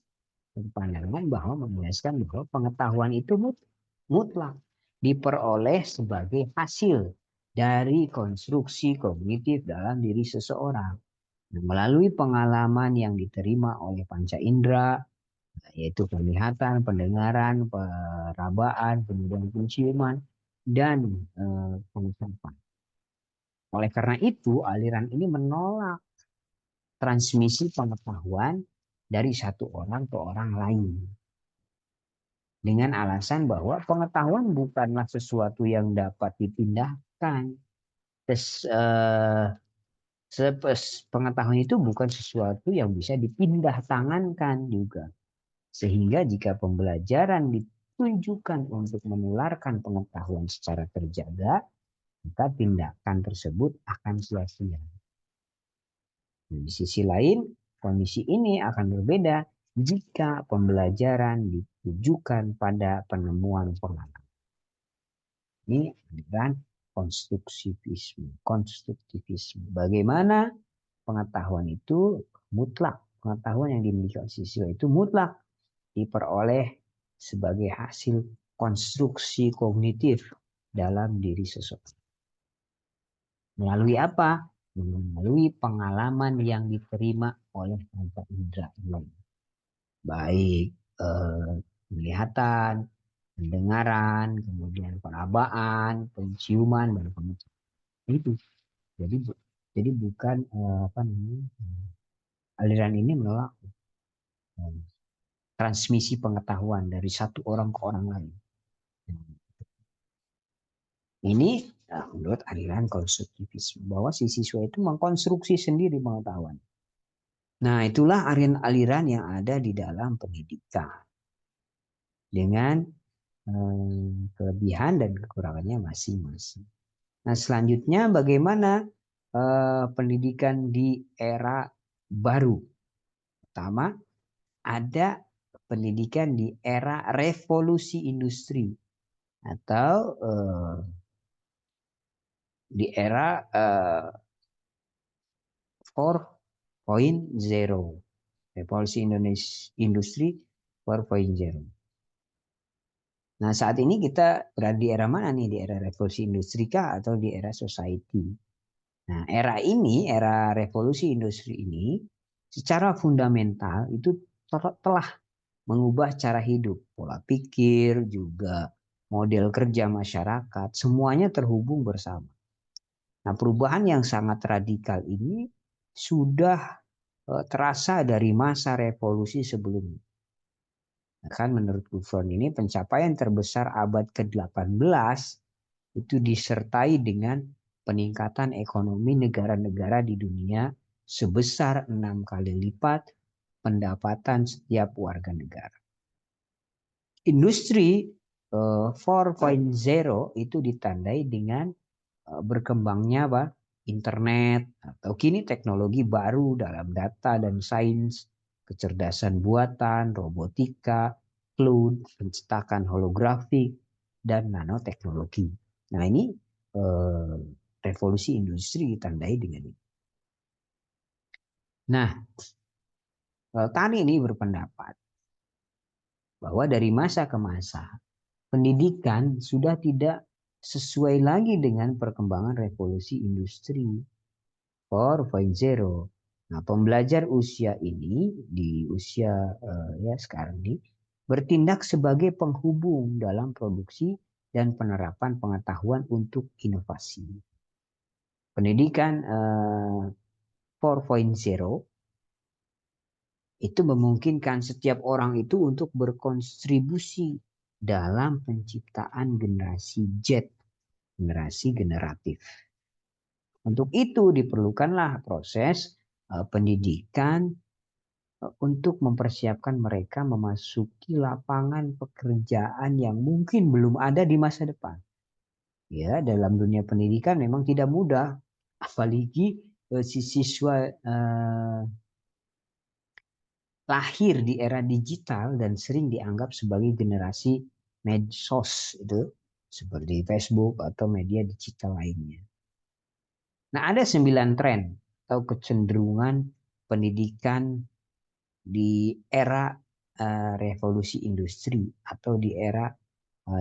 berpandangan bahwa menegaskan bahwa pengetahuan itu mutlak diperoleh sebagai hasil dari konstruksi kognitif dalam diri seseorang. Melalui pengalaman yang diterima oleh panca indera, yaitu penglihatan, pendengaran, perabaan, kemudian penciuman, dan pengucapan. Oleh karena itu, aliran ini menolak transmisi pengetahuan dari satu orang ke orang lain. Dengan alasan bahwa pengetahuan bukanlah sesuatu yang dapat dipindahkan. Pengetahuan itu bukan sesuatu yang bisa dipindah tangankan juga. Sehingga jika pembelajaran ditujukan untuk menularkan pengetahuan secara terjaga, maka tindakan tersebut akan sia-sia. Di sisi lain, kondisi ini akan berbeda jika pembelajaran ditujukan pada penemuan pengalaman. Ini aliran konstruktivisme. Bagaimana pengetahuan itu mutlak. Pengetahuan yang dimiliki oleh siswa itu mutlak diperoleh sebagai hasil konstruksi kognitif dalam diri seseorang. Melalui apa? Melalui pengalaman yang diterima oleh panca indera. Baik penglihatan, pendengaran, kemudian perabaan, penciuman, dan pengucapan. Itu. Jadi bukan aliran ini menolak transmisi pengetahuan dari satu orang ke orang lain. Ini menurut aliran konstruktivisme bahwa si siswa itu mengkonstruksi sendiri pengetahuan. Nah, itulah aliran yang ada di dalam pendidikan dengan kelebihan dan kekurangannya masing-masing. Nah, selanjutnya bagaimana pendidikan di era baru? Pertama, ada pendidikan di era revolusi industri atau di era 4.0, revolusi industri 4.0. Nah, saat ini kita berada di era mana nih? Di era revolusi industri kah atau di era society? Nah, era revolusi industri ini secara fundamental itu telah mengubah cara hidup, pola pikir, juga model kerja masyarakat, semuanya terhubung bersama. Nah, perubahan yang sangat radikal ini sudah terasa dari masa revolusi sebelumnya. Kan menurut Buffon ini pencapaian terbesar abad ke-18 itu disertai dengan peningkatan ekonomi negara-negara di dunia sebesar 6 kali lipat pendapatan setiap warga negara. Industri 4.0 itu ditandai dengan berkembangnya internet atau kini teknologi baru dalam data dan sains, kecerdasan buatan, robotika, cloud, pencetakan holografik, dan nanoteknologi. Nah, ini revolusi industri ditandai dengan ini. Nah, Tani ini berpendapat bahwa dari masa ke masa pendidikan sudah tidak sesuai lagi dengan perkembangan revolusi industri 4.0. Nah, pembelajar usia ini di usia ya sekarang ini bertindak sebagai penghubung dalam produksi dan penerapan pengetahuan untuk inovasi. Pendidikan 4.0 itu memungkinkan setiap orang itu untuk berkontribusi dalam penciptaan generasi Z generasi generatif. Untuk itu diperlukanlah proses pendidikan untuk mempersiapkan mereka memasuki lapangan pekerjaan yang mungkin belum ada di masa depan. Ya, dalam dunia pendidikan memang tidak mudah, apalagi si siswa lahir di era digital dan sering dianggap sebagai generasi medsos itu seperti Facebook atau media digital lainnya. Nah, ada 9 tren atau kecenderungan pendidikan di era revolusi industri atau di era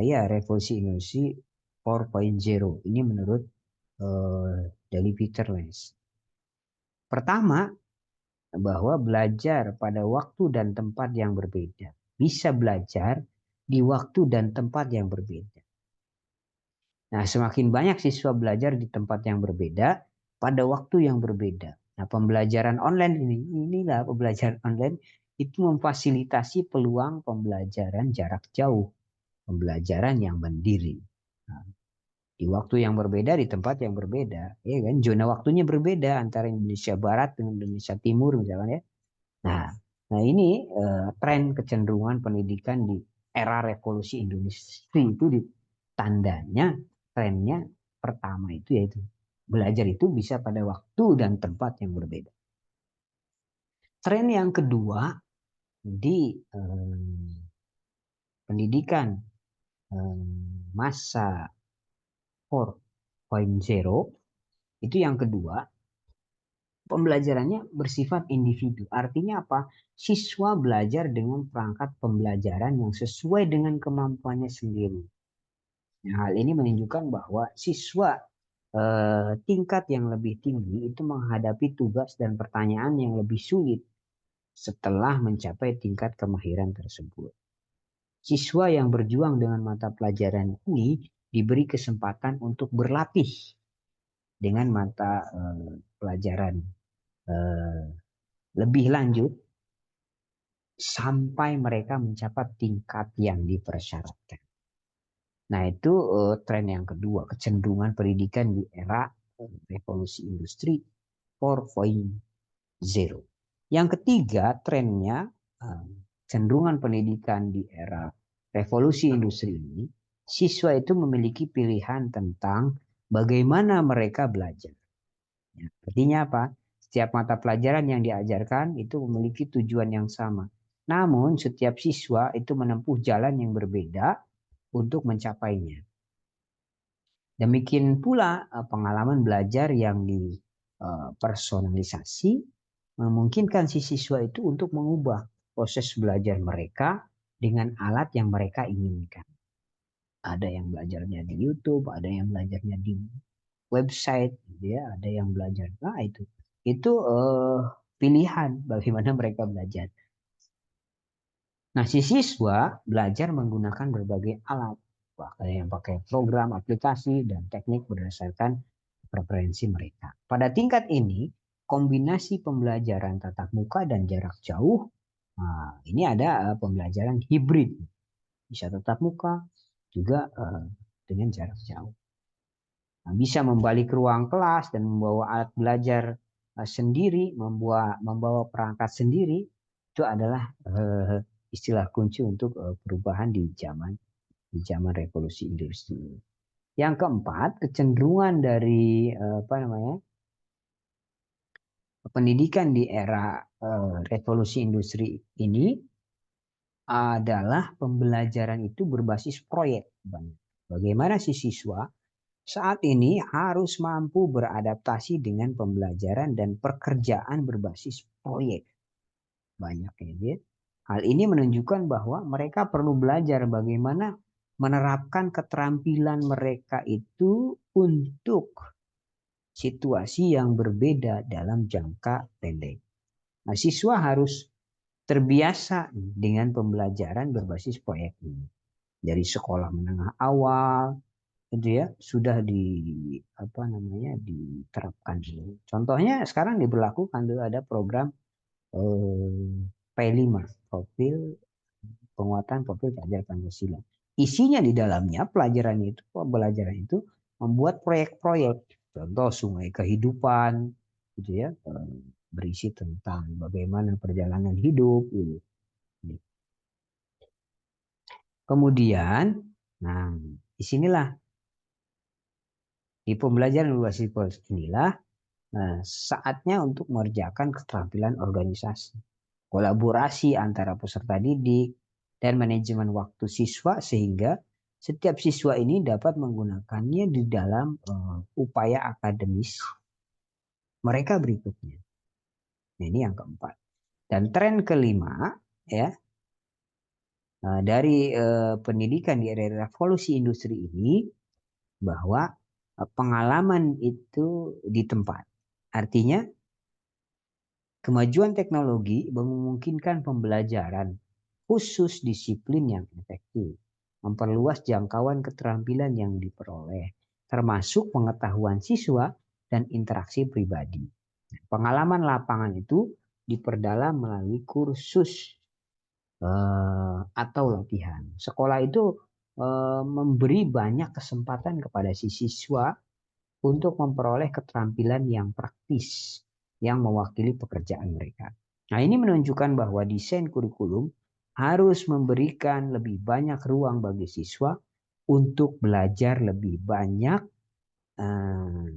ya revolusi industri 4.0. Ini menurut dari Peter Lens. Pertama, bahwa belajar pada waktu dan tempat yang berbeda. Bisa belajar di waktu dan tempat yang berbeda. Nah, semakin banyak siswa belajar di tempat yang berbeda, pada waktu yang berbeda. Nah, pembelajaran online inilah pembelajaran online itu memfasilitasi peluang pembelajaran jarak jauh, pembelajaran yang mandiri. Nah, di waktu yang berbeda, di tempat yang berbeda, ya kan? Zona waktunya berbeda antara Indonesia Barat dengan Indonesia Timur, misalkan ya. Nah, nah ini tren kecenderungan pendidikan di era revolusi industri itu tandanya trennya pertama itu yaitu belajar itu bisa pada waktu dan tempat yang berbeda. Tren yang kedua di pendidikan masa 4.0 itu yang kedua, pembelajarannya bersifat individu. Artinya apa? Siswa belajar dengan perangkat pembelajaran yang sesuai dengan kemampuannya sendiri. Nah, hal ini menunjukkan bahwa siswa tingkat yang lebih tinggi itu menghadapi tugas dan pertanyaan yang lebih sulit setelah mencapai tingkat kemahiran tersebut. Siswa yang berjuang dengan mata pelajaran ini diberi kesempatan untuk berlatih dengan mata pelajaran lebih lanjut sampai mereka mencapai tingkat yang dipersyaratkan. Nah, itu tren yang kedua, kecenderungan pendidikan di era revolusi industri 4.0. Yang ketiga, trennya cenderungan pendidikan di era revolusi industri ini, siswa itu memiliki pilihan tentang bagaimana mereka belajar. Ya, artinya apa? Setiap mata pelajaran yang diajarkan itu memiliki tujuan yang sama. Namun setiap siswa itu menempuh jalan yang berbeda untuk mencapainya. Demikian pula pengalaman belajar yang dipersonalisasi memungkinkan si siswa itu untuk mengubah proses belajar mereka dengan alat yang mereka inginkan. Ada yang belajarnya di YouTube, ada yang belajarnya di website, ya, ada yang belajar. Nah, itu pilihan bagaimana mereka belajar. Nah, si siswa belajar menggunakan berbagai alat, ada yang pakai program, aplikasi, dan teknik berdasarkan preferensi mereka. Pada tingkat ini, kombinasi pembelajaran tatap muka dan jarak jauh, nah, ini ada pembelajaran hibrid, bisa tatap muka, juga dengan jarak jauh. Nah, bisa membalik ruang kelas dan membawa alat belajar sendiri, membawa perangkat sendiri, itu adalah istilah kunci untuk perubahan di zaman revolusi industri. Yang keempat, kecenderungan dari pendidikan di era revolusi industri ini adalah pembelajaran itu berbasis proyek. Bagaimana si siswa saat ini harus mampu beradaptasi dengan pembelajaran dan pekerjaan berbasis proyek. Banyak ya. Hal ini menunjukkan bahwa mereka perlu belajar bagaimana menerapkan keterampilan mereka itu untuk situasi yang berbeda dalam jangka pendek. Nah, siswa harus terbiasa dengan pembelajaran berbasis proyek ini. Dari sekolah menengah awal, itu ya sudah diterapkan. Contohnya sekarang diberlakukan tuh ada program P5, profil penguatan profil pelajar Pancasila. Isinya di dalamnya pelajaran itu membuat proyek-proyek, contoh Sungai Kehidupan, gitu ya, berisi tentang bagaimana perjalanan hidup, gitu. Kemudian, nah, disinilah di pembelajaran berbasis proses inilah saatnya untuk mengerjakan keterampilan organisasi, kolaborasi antara peserta didik, dan manajemen waktu siswa sehingga setiap siswa ini dapat menggunakannya di dalam upaya akademis mereka berikutnya. Nah, ini yang keempat. Dan tren kelima ya dari pendidikan di era revolusi industri ini bahwa pengalaman itu di tempat. Artinya kemajuan teknologi memungkinkan pembelajaran khusus disiplin yang efektif, memperluas jangkauan keterampilan yang diperoleh, termasuk pengetahuan siswa dan interaksi pribadi. Pengalaman lapangan itu diperdalam melalui kursus atau latihan. Sekolah itu memberi banyak kesempatan kepada si siswa untuk memperoleh keterampilan yang praktis yang mewakili pekerjaan mereka. Nah, ini menunjukkan bahwa desain kurikulum harus memberikan lebih banyak ruang bagi siswa untuk belajar lebih banyak eh,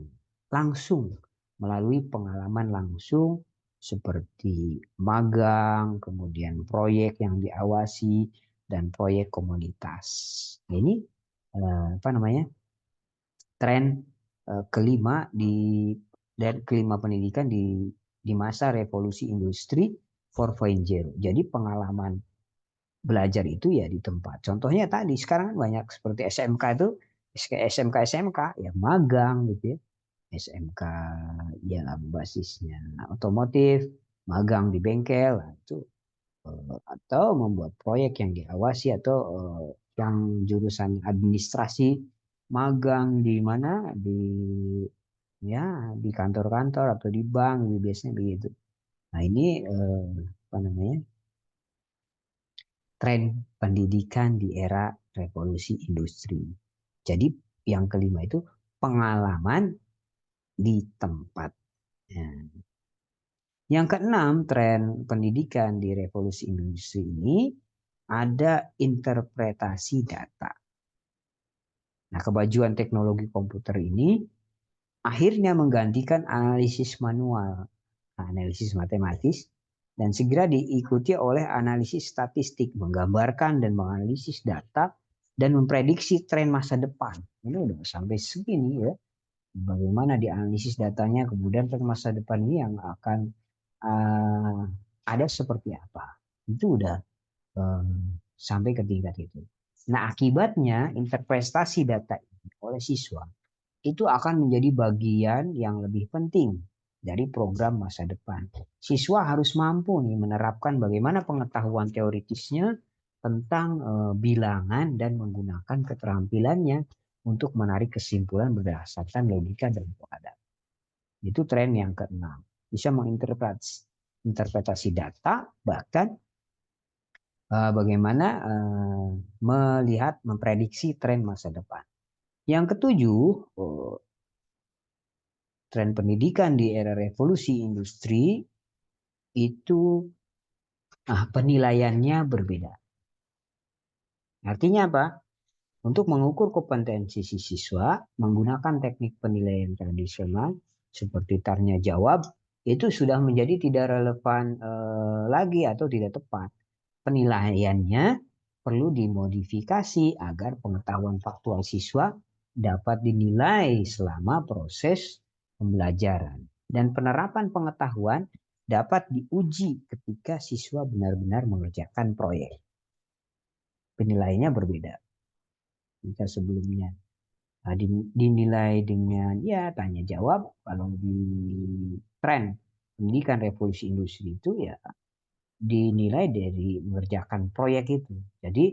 langsung melalui pengalaman langsung seperti magang, kemudian proyek yang diawasi dan proyek komunitas. Nah, ini apa namanya? Tren kelima dan kelima pendidikan di masa revolusi industri 4.0. Jadi pengalaman belajar itu ya di tempat. Contohnya tadi sekarang kan banyak seperti SMK itu SMK ya magang gitu ya. SMK ya basisnya otomotif, magang di bengkel itu atau membuat proyek yang diawasi atau yang jurusan administrasi magang di mana ya di kantor-kantor atau di bank biasanya begitu. Nah ini apa namanya tren pendidikan di era revolusi industri. Jadi yang kelima itu pengalaman di tempat. Nah, yang keenam tren pendidikan di revolusi industri ini ada interpretasi data. Nah, kemajuan teknologi komputer ini akhirnya menggantikan analisis manual, analisis matematis, dan segera diikuti oleh analisis statistik, menggambarkan dan menganalisis data dan memprediksi tren masa depan. Ini udah sampai segini ya. Bagaimana dianalisis datanya, kemudian tren masa depan ini yang akan uh, ada seperti apa. Itu udah sampai ke tingkat itu. Nah, akibatnya interpretasi data ini oleh siswa itu akan menjadi bagian yang lebih penting dari program masa depan. Siswa harus mampu nih menerapkan bagaimana pengetahuan teoritisnya tentang bilangan dan menggunakan keterampilannya untuk menarik kesimpulan berdasarkan logika dan pengadaan. Itu tren yang keenam. Bisa menginterpretasi data, bahkan bagaimana melihat, memprediksi tren masa depan. Yang ketujuh, tren pendidikan di era revolusi industri itu penilaiannya berbeda. Artinya apa? Untuk mengukur kompetensi si siswa menggunakan teknik penilaian tradisional seperti tanya jawab itu sudah menjadi tidak relevan lagi atau tidak tepat. Penilaiannya perlu dimodifikasi agar pengetahuan faktual siswa dapat dinilai selama proses pembelajaran dan penerapan pengetahuan dapat diuji ketika siswa benar-benar mengerjakan proyek. Penilaiannya berbeda. Jika sebelumnya dinilai dengan ya tanya jawab, kalau di tren pendidikan revolusi industri itu ya dinilai dari mengerjakan proyek itu. Jadi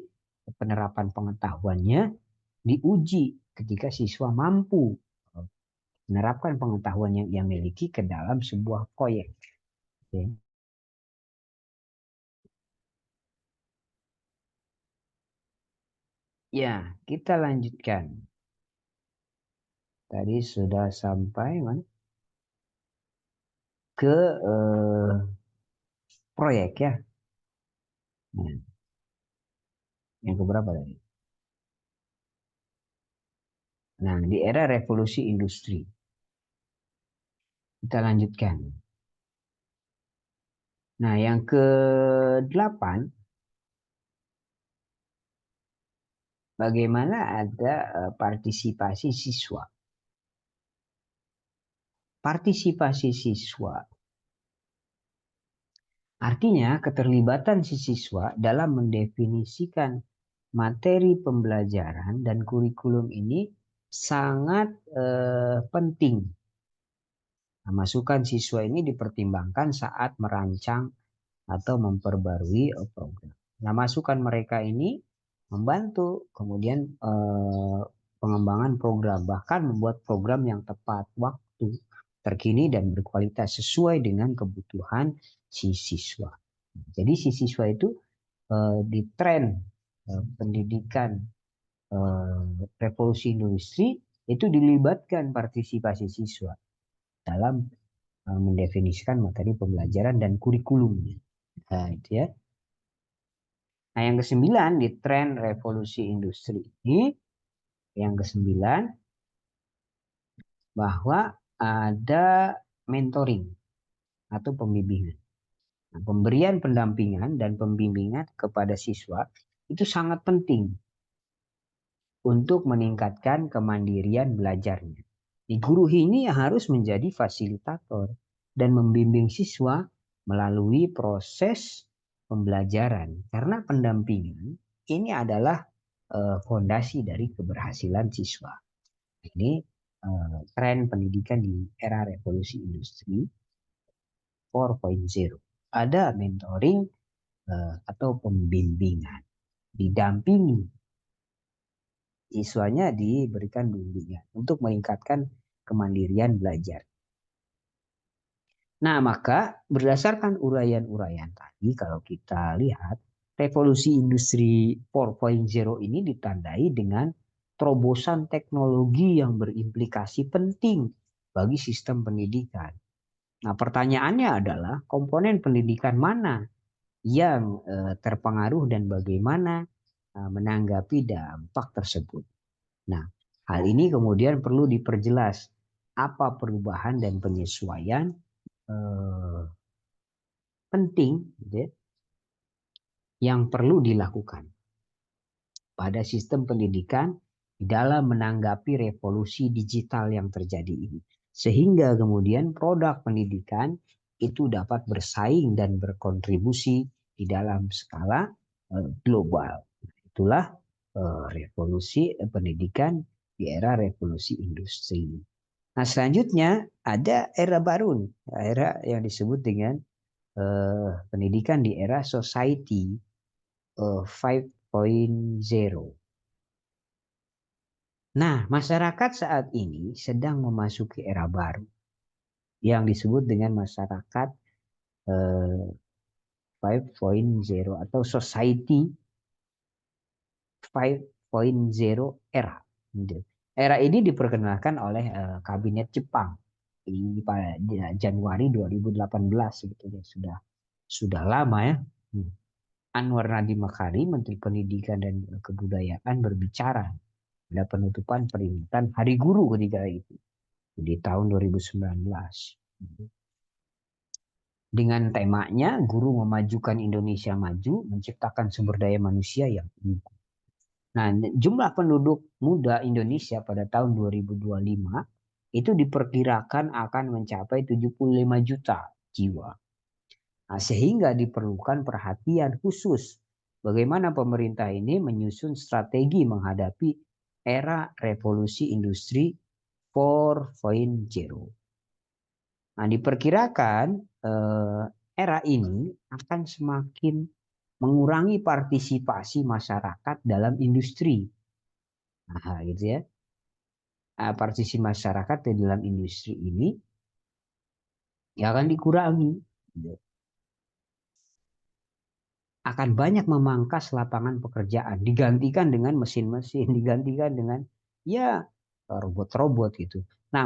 penerapan pengetahuannya diuji ketika siswa mampu menerapkan pengetahuan yang ia miliki ke dalam sebuah proyek. Oke. Ya, kita lanjutkan. Tadi sudah sampai mana? Ke proyek ya. Nah, yang keberapa tadi? Nah, di era revolusi industri. Kita lanjutkan. Nah, yang ke-8, bagaimana ada partisipasi siswa. Partisipasi siswa artinya keterlibatan si siswa dalam mendefinisikan materi pembelajaran dan kurikulum ini sangat penting. Nah, masukan siswa ini dipertimbangkan saat merancang atau memperbarui program. Nah, masukan mereka ini membantu kemudian pengembangan program, bahkan membuat program yang tepat waktu, terkini dan berkualitas sesuai dengan kebutuhan si siswa. Jadi si siswa itu di tren pendidikan revolusi industri itu dilibatkan partisipasi siswa dalam mendefinisikan materi pembelajaran dan kurikulumnya. Nah, itu ya. Nah, yang ke-9 di tren revolusi industri ini, yang ke-9 bahwa ada mentoring atau pembimbingan. Nah, pemberian pendampingan dan pembimbingan kepada siswa itu sangat penting untuk meningkatkan kemandirian belajarnya. Di guru ini harus menjadi fasilitator dan membimbing siswa melalui proses pembelajaran. Karena pendampingan ini adalah fondasi dari keberhasilan siswa. Ini tren pendidikan di era revolusi industri 4.0. Ada mentoring atau pembimbingan, didampingi siswanya, diberikan bimbingan untuk meningkatkan kemandirian belajar. Nah, maka berdasarkan uraian-uraian tadi, kalau kita lihat revolusi industri 4.0 ini ditandai dengan terobosan teknologi yang berimplikasi penting bagi sistem pendidikan. Nah, pertanyaannya adalah komponen pendidikan mana yang terpengaruh dan bagaimana menanggapi dampak tersebut. Nah, hal ini kemudian perlu diperjelas apa perubahan dan penyesuaian penting gitu ya, yang perlu dilakukan pada sistem pendidikan dalam menanggapi revolusi digital yang terjadi ini. Sehingga kemudian produk pendidikan itu dapat bersaing dan berkontribusi di dalam skala global. Itulah revolusi pendidikan di era revolusi industri. Nah, selanjutnya ada era baru, era yang disebut dengan pendidikan di era society 5.0. Nah, masyarakat saat ini sedang memasuki era baru yang disebut dengan masyarakat 5.0 atau society 5.0 era. Era ini diperkenalkan oleh kabinet Jepang pada Januari 2018 sebetulnya sudah lama ya. Anwar Nadiem Makarim, Menteri Pendidikan dan Kebudayaan, berbicara pada penutupan peringatan Hari Guru ketika itu di tahun 2019. Dengan temanya Guru Memajukan Indonesia Maju, Menciptakan Sumber Daya Manusia yang Unggul. Nah, jumlah penduduk muda Indonesia pada tahun 2025 itu diperkirakan akan mencapai 75 juta jiwa. Nah, sehingga diperlukan perhatian khusus bagaimana pemerintah ini menyusun strategi menghadapi era revolusi industri 4.0. Nah, diperkirakan era ini akan semakin mengurangi partisipasi masyarakat dalam industri. Nah, gitu ya. Partisipasi masyarakat di dalam industri ini ya akan dikurangi. Akan banyak memangkas lapangan pekerjaan, digantikan dengan mesin-mesin, digantikan dengan ya robot-robot gitu. Nah,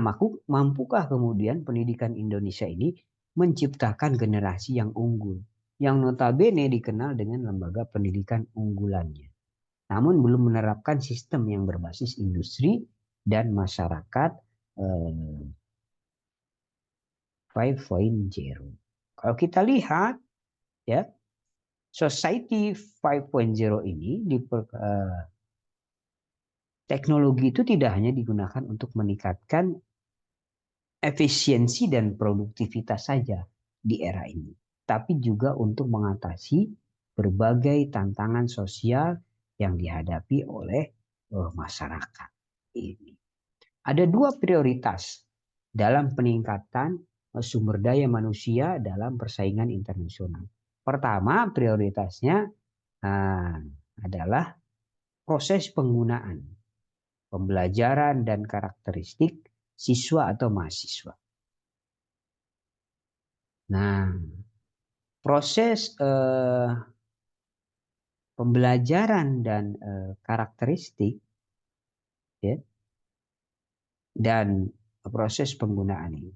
mampukah kemudian pendidikan Indonesia ini menciptakan generasi yang unggul, yang notabene dikenal dengan lembaga pendidikan unggulannya, namun belum menerapkan sistem yang berbasis industri dan masyarakat 5.0. Kalau kita lihat ya, Society 5.0 ini teknologi itu tidak hanya digunakan untuk meningkatkan efisiensi dan produktivitas saja di era ini, tapi juga untuk mengatasi berbagai tantangan sosial yang dihadapi oleh masyarakat ini. Ada dua prioritas dalam peningkatan sumber daya manusia dalam persaingan internasional. Pertama, prioritasnya adalah proses penggunaan, pembelajaran, dan karakteristik siswa atau mahasiswa. Nah, proses pembelajaran dan karakteristik ya, dan proses penggunaan ini.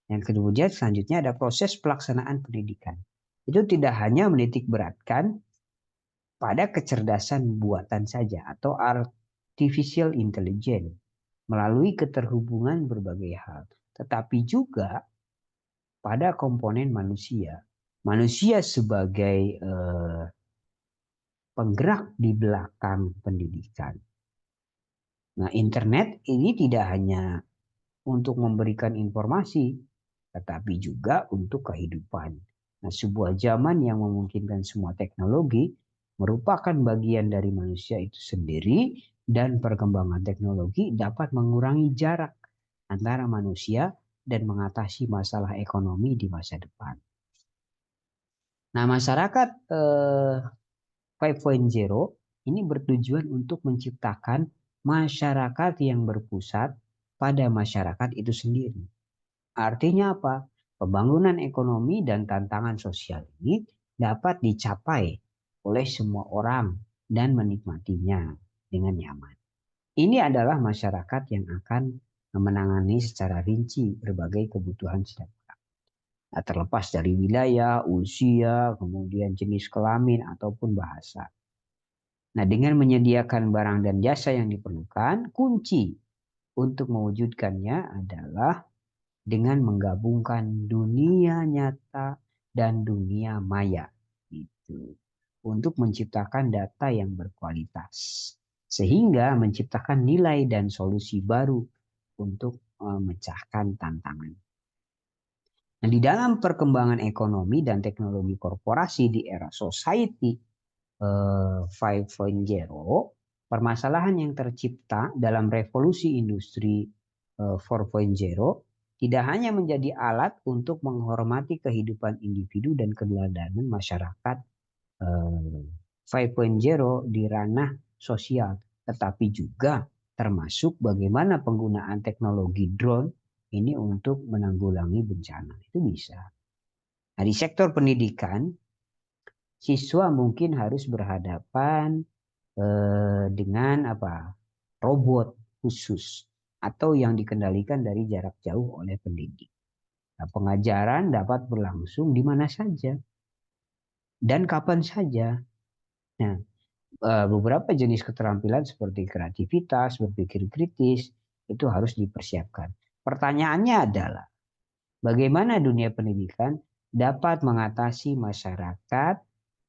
Yang kemudian selanjutnya ada proses pelaksanaan pendidikan. Itu tidak hanya menitik beratkan pada kecerdasan buatan saja atau artificial intelligence melalui keterhubungan berbagai hal, tetapi juga pada komponen manusia. Manusia sebagai penggerak di belakang pendidikan. Nah, internet ini tidak hanya untuk memberikan informasi, tetapi juga untuk kehidupan. Nah, sebuah zaman yang memungkinkan semua teknologi merupakan bagian dari manusia itu sendiri, dan perkembangan teknologi dapat mengurangi jarak antara manusia dan mengatasi masalah ekonomi di masa depan. Nah, masyarakat 5.0 ini bertujuan untuk menciptakan masyarakat yang berpusat pada masyarakat itu sendiri. Artinya apa? Pembangunan ekonomi dan tantangan sosial ini dapat dicapai oleh semua orang dan menikmatinya dengan nyaman. Ini adalah masyarakat yang akan menangani secara rinci berbagai kebutuhan setiap orang. Nah, terlepas dari wilayah, usia, kemudian jenis kelamin ataupun bahasa. Nah, dengan menyediakan barang dan jasa yang diperlukan, kunci untuk mewujudkannya adalah dengan menggabungkan dunia nyata dan dunia maya itu untuk menciptakan data yang berkualitas sehingga menciptakan nilai dan solusi baru untuk memecahkan tantangan. Nah, di dalam perkembangan ekonomi dan teknologi korporasi di era society 5.0, permasalahan yang tercipta dalam revolusi industri 4.0 tidak hanya menjadi alat untuk menghormati kehidupan individu dan keteladanan masyarakat 5.0 di ranah sosial, tetapi juga termasuk bagaimana penggunaan teknologi drone ini untuk menanggulangi bencana. Itu bisa. Nah, di sektor pendidikan, siswa mungkin harus berhadapan dengan robot khusus atau yang dikendalikan dari jarak jauh oleh pendidik. Nah, pengajaran dapat berlangsung di mana saja dan kapan saja. Nah, beberapa jenis keterampilan seperti kreativitas, berpikir kritis itu harus dipersiapkan. Pertanyaannya adalah bagaimana dunia pendidikan dapat mengatasi masyarakat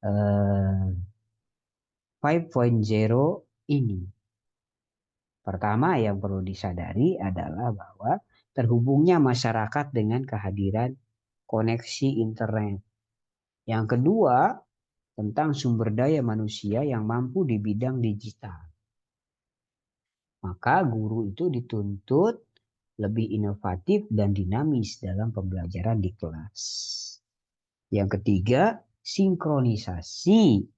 5.0 ini. Pertama yang perlu disadari adalah bahwa terhubungnya masyarakat dengan kehadiran koneksi internet. Yang kedua, tentang sumber daya manusia yang mampu di bidang digital. Maka guru itu dituntut lebih inovatif dan dinamis dalam pembelajaran di kelas. Yang ketiga, sinkronisasi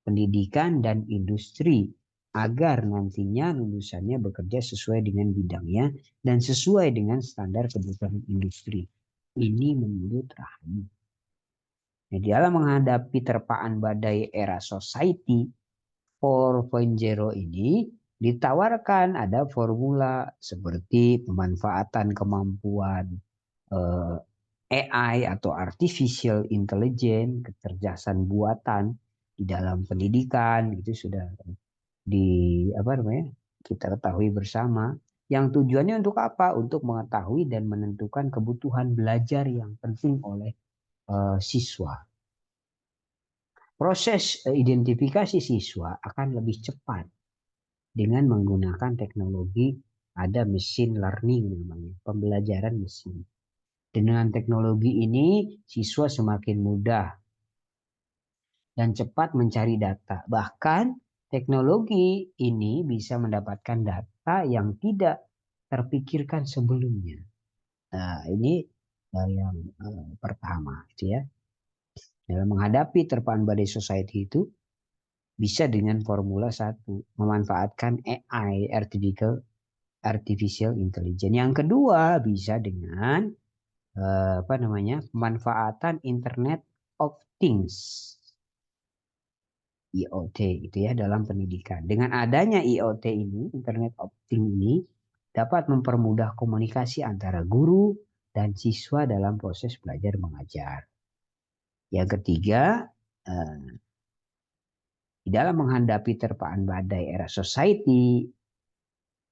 pendidikan dan industri agar nantinya lulusannya bekerja sesuai dengan bidangnya dan sesuai dengan standar kebutuhan industri. Ini menurut Rahmi. Nah, dalam menghadapi terpaan badai era society 4.0 ini, Ditawarkan ada formula seperti pemanfaatan kemampuan AI atau artificial intelligence, kecerdasan buatan di dalam pendidikan itu sudah di apa namanya kita ketahui bersama. Yang tujuannya untuk apa? Untuk mengetahui dan menentukan kebutuhan belajar yang penting oleh siswa. Proses identifikasi siswa akan lebih cepat dengan menggunakan teknologi, ada machine learning namanya, pembelajaran mesin. Dengan teknologi ini, siswa semakin mudah dan cepat mencari data. Bahkan teknologi ini bisa mendapatkan data yang tidak terpikirkan sebelumnya. Nah, ini yang pertama, gitu ya. Dalam menghadapi terpaan badai society itu bisa dengan formula satu, memanfaatkan AI, artificial intelligence. Yang kedua bisa dengan apa namanya, pemanfaatan Internet of Things. IoT itu ya dalam pendidikan. Dengan adanya IoT ini, Internet of Things ini dapat mempermudah komunikasi antara guru dan siswa dalam proses belajar mengajar. Yang ketiga, di dalam menghadapi terpaan badai era society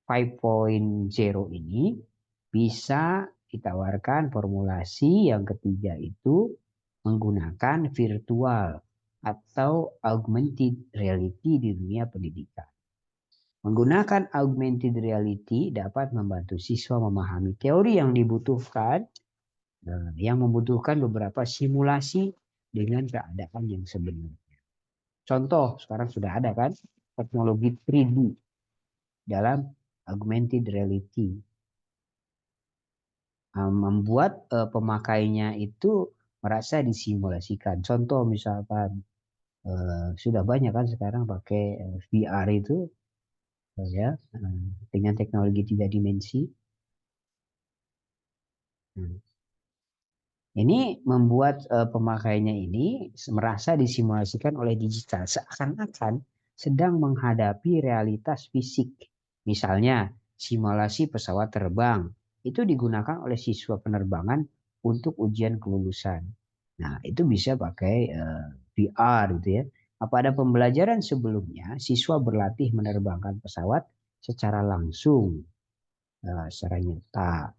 5.0 ini bisa ditawarkan formulasi yang ketiga itu menggunakan virtual atau augmented reality di dunia pendidikan. Menggunakan augmented reality dapat membantu siswa memahami teori yang dibutuhkan, yang membutuhkan beberapa simulasi dengan keadaan yang sebenarnya. Contoh, sekarang sudah ada kan teknologi 3D dalam augmented reality. Membuat pemakainya itu merasa disimulasikan. Contoh misalkan sudah banyak kan sekarang pakai VR itu ya dengan teknologi 3 dimensi. Ini membuat pemakainya ini merasa disimulasikan oleh digital seakan-akan sedang menghadapi realitas fisik. Misalnya simulasi pesawat terbang itu digunakan oleh siswa penerbangan untuk ujian kelulusan. Nah, itu bisa pakai VR gitu ya. Pada pembelajaran sebelumnya, siswa berlatih menerbangkan pesawat secara langsung, secara nyata.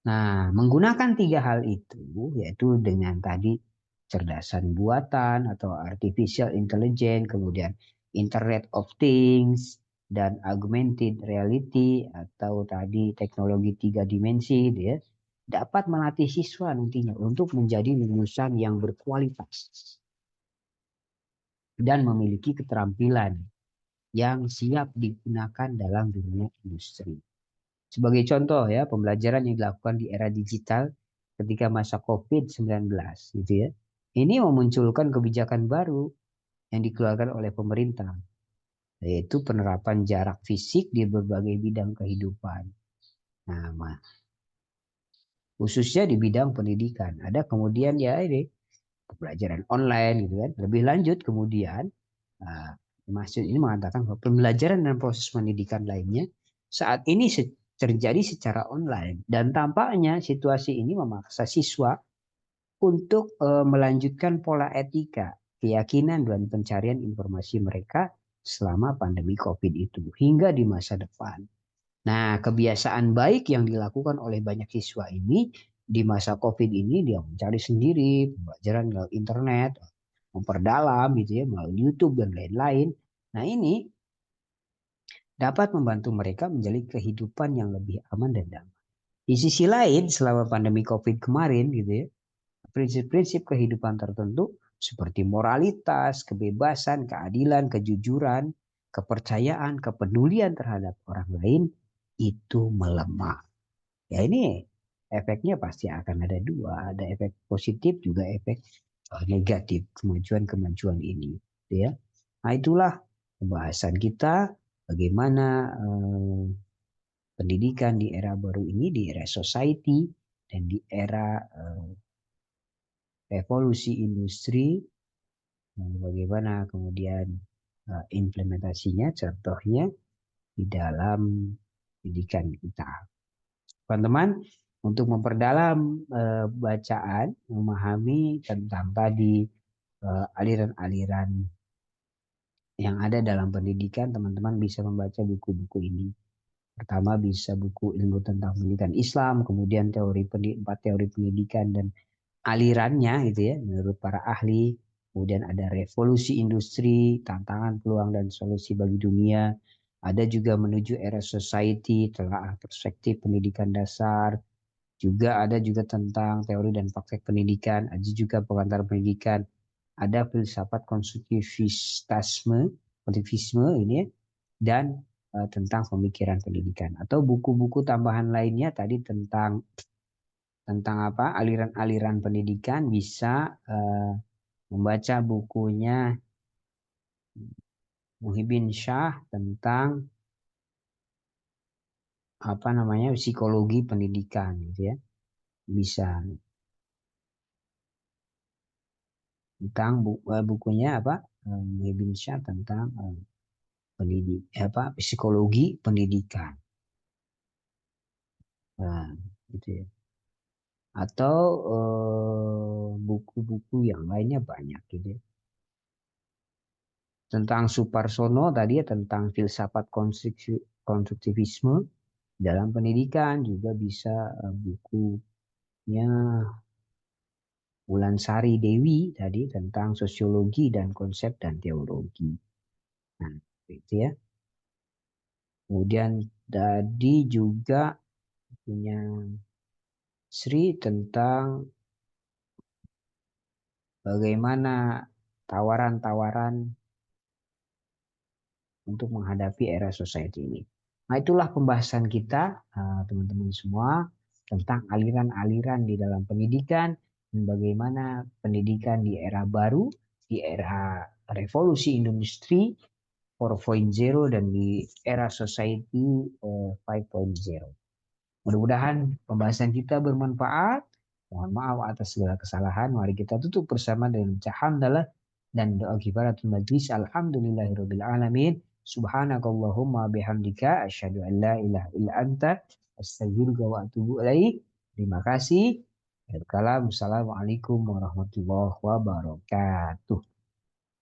Nah, menggunakan 3 hal itu, yaitu dengan tadi cerdasan buatan atau artificial intelligence, kemudian Internet of Things, dan augmented reality atau tadi teknologi 3 dimensi, gitu ya, dapat melatih siswa nantinya untuk menjadi lulusan yang berkualitas dan memiliki keterampilan yang siap digunakan dalam dunia industri. Sebagai contoh ya, pembelajaran yang dilakukan di era digital ketika masa COVID-19 gitu ya. Ini memunculkan kebijakan baru yang dikeluarkan oleh pemerintah, yaitu penerapan jarak fisik di berbagai bidang kehidupan. Nah, khususnya di bidang pendidikan. Ada kemudian ya ini pembelajaran online gitu kan. Lebih lanjut kemudian maksud ini mengatakan bahwa pembelajaran dan proses pendidikan lainnya saat ini terjadi secara online dan tampaknya situasi ini memaksa siswa untuk melanjutkan pola etika, keyakinan dan pencarian informasi mereka selama pandemi COVID itu hingga di masa depan. Nah, kebiasaan baik yang dilakukan oleh banyak siswa ini di masa COVID ini dia mencari sendiri pembelajaran lewat internet, memperdalam gitu ya melalui YouTube dan lain-lain. Nah, ini dapat membantu mereka menjalani kehidupan yang lebih aman dan damai. Di sisi lain, selama pandemi COVID kemarin gitu ya, prinsip-prinsip kehidupan tertentu seperti moralitas, kebebasan, keadilan, kejujuran, kepercayaan, kepedulian terhadap orang lain itu melemah. Ya ini efeknya pasti akan ada dua, ada efek positif juga efek negatif kemajuan-kemajuan ini, gitu ya. Nah itulah pembahasan kita bagaimana pendidikan di era baru ini, di era society dan di era revolusi industri, bagaimana kemudian implementasinya, contohnya di dalam pendidikan kita. Teman-teman, untuk memperdalam bacaan, memahami tentang tadi aliran-aliran yang ada dalam pendidikan, teman-teman bisa membaca buku-buku ini. Pertama bisa buku ilmu tentang pendidikan Islam, kemudian empat teori pendidikan dan alirannya gitu ya, menurut para ahli. Kemudian ada revolusi industri, tantangan, peluang, dan solusi bagi dunia. Ada juga menuju era society, telah perspektif pendidikan dasar. Juga ada juga tentang teori dan praktek pendidikan. Ada juga pengantar pendidikan. Ada filsafat konstruktivisme ini ya, dan tentang pemikiran pendidikan. Atau buku-buku tambahan lainnya tadi tentang apa aliran-aliran pendidikan bisa membaca bukunya Muhyiddin Syah tentang apa namanya psikologi pendidikan gitu ya, bisa tentang bukunya apa Muhyiddin Syah tentang apa psikologi pendidikan, nah, gitu ya. Atau buku-buku yang lainnya banyak gitu ya. Tentang Suparsono tadi ya, tentang filsafat konstruktivisme dalam pendidikan juga bisa bukunya Wulansari Dewi tadi tentang sosiologi dan konsep dan teologi. Nah, itu ya. Kemudian tadi juga punya Sri tentang bagaimana tawaran-tawaran untuk menghadapi era society ini. Nah, itulah pembahasan kita, teman-teman semua, tentang aliran-aliran di dalam pendidikan dan bagaimana pendidikan di era baru, di era revolusi industri 4.0 dan di era society 5.0. Mudah-mudahan pembahasan kita bermanfaat. Mohon maaf atas segala kesalahan. Mari kita tutup bersama dengan hamdalah dan doa kifaratul majlis. Alhamdulillahirabbil alamin. Subhanakallahumma bihamdika asyhadu an la ilaha illa anta astaghfiruka wa atubu ilaik. Terima kasih. Assalamualaikum warahmatullahi wabarakatuh.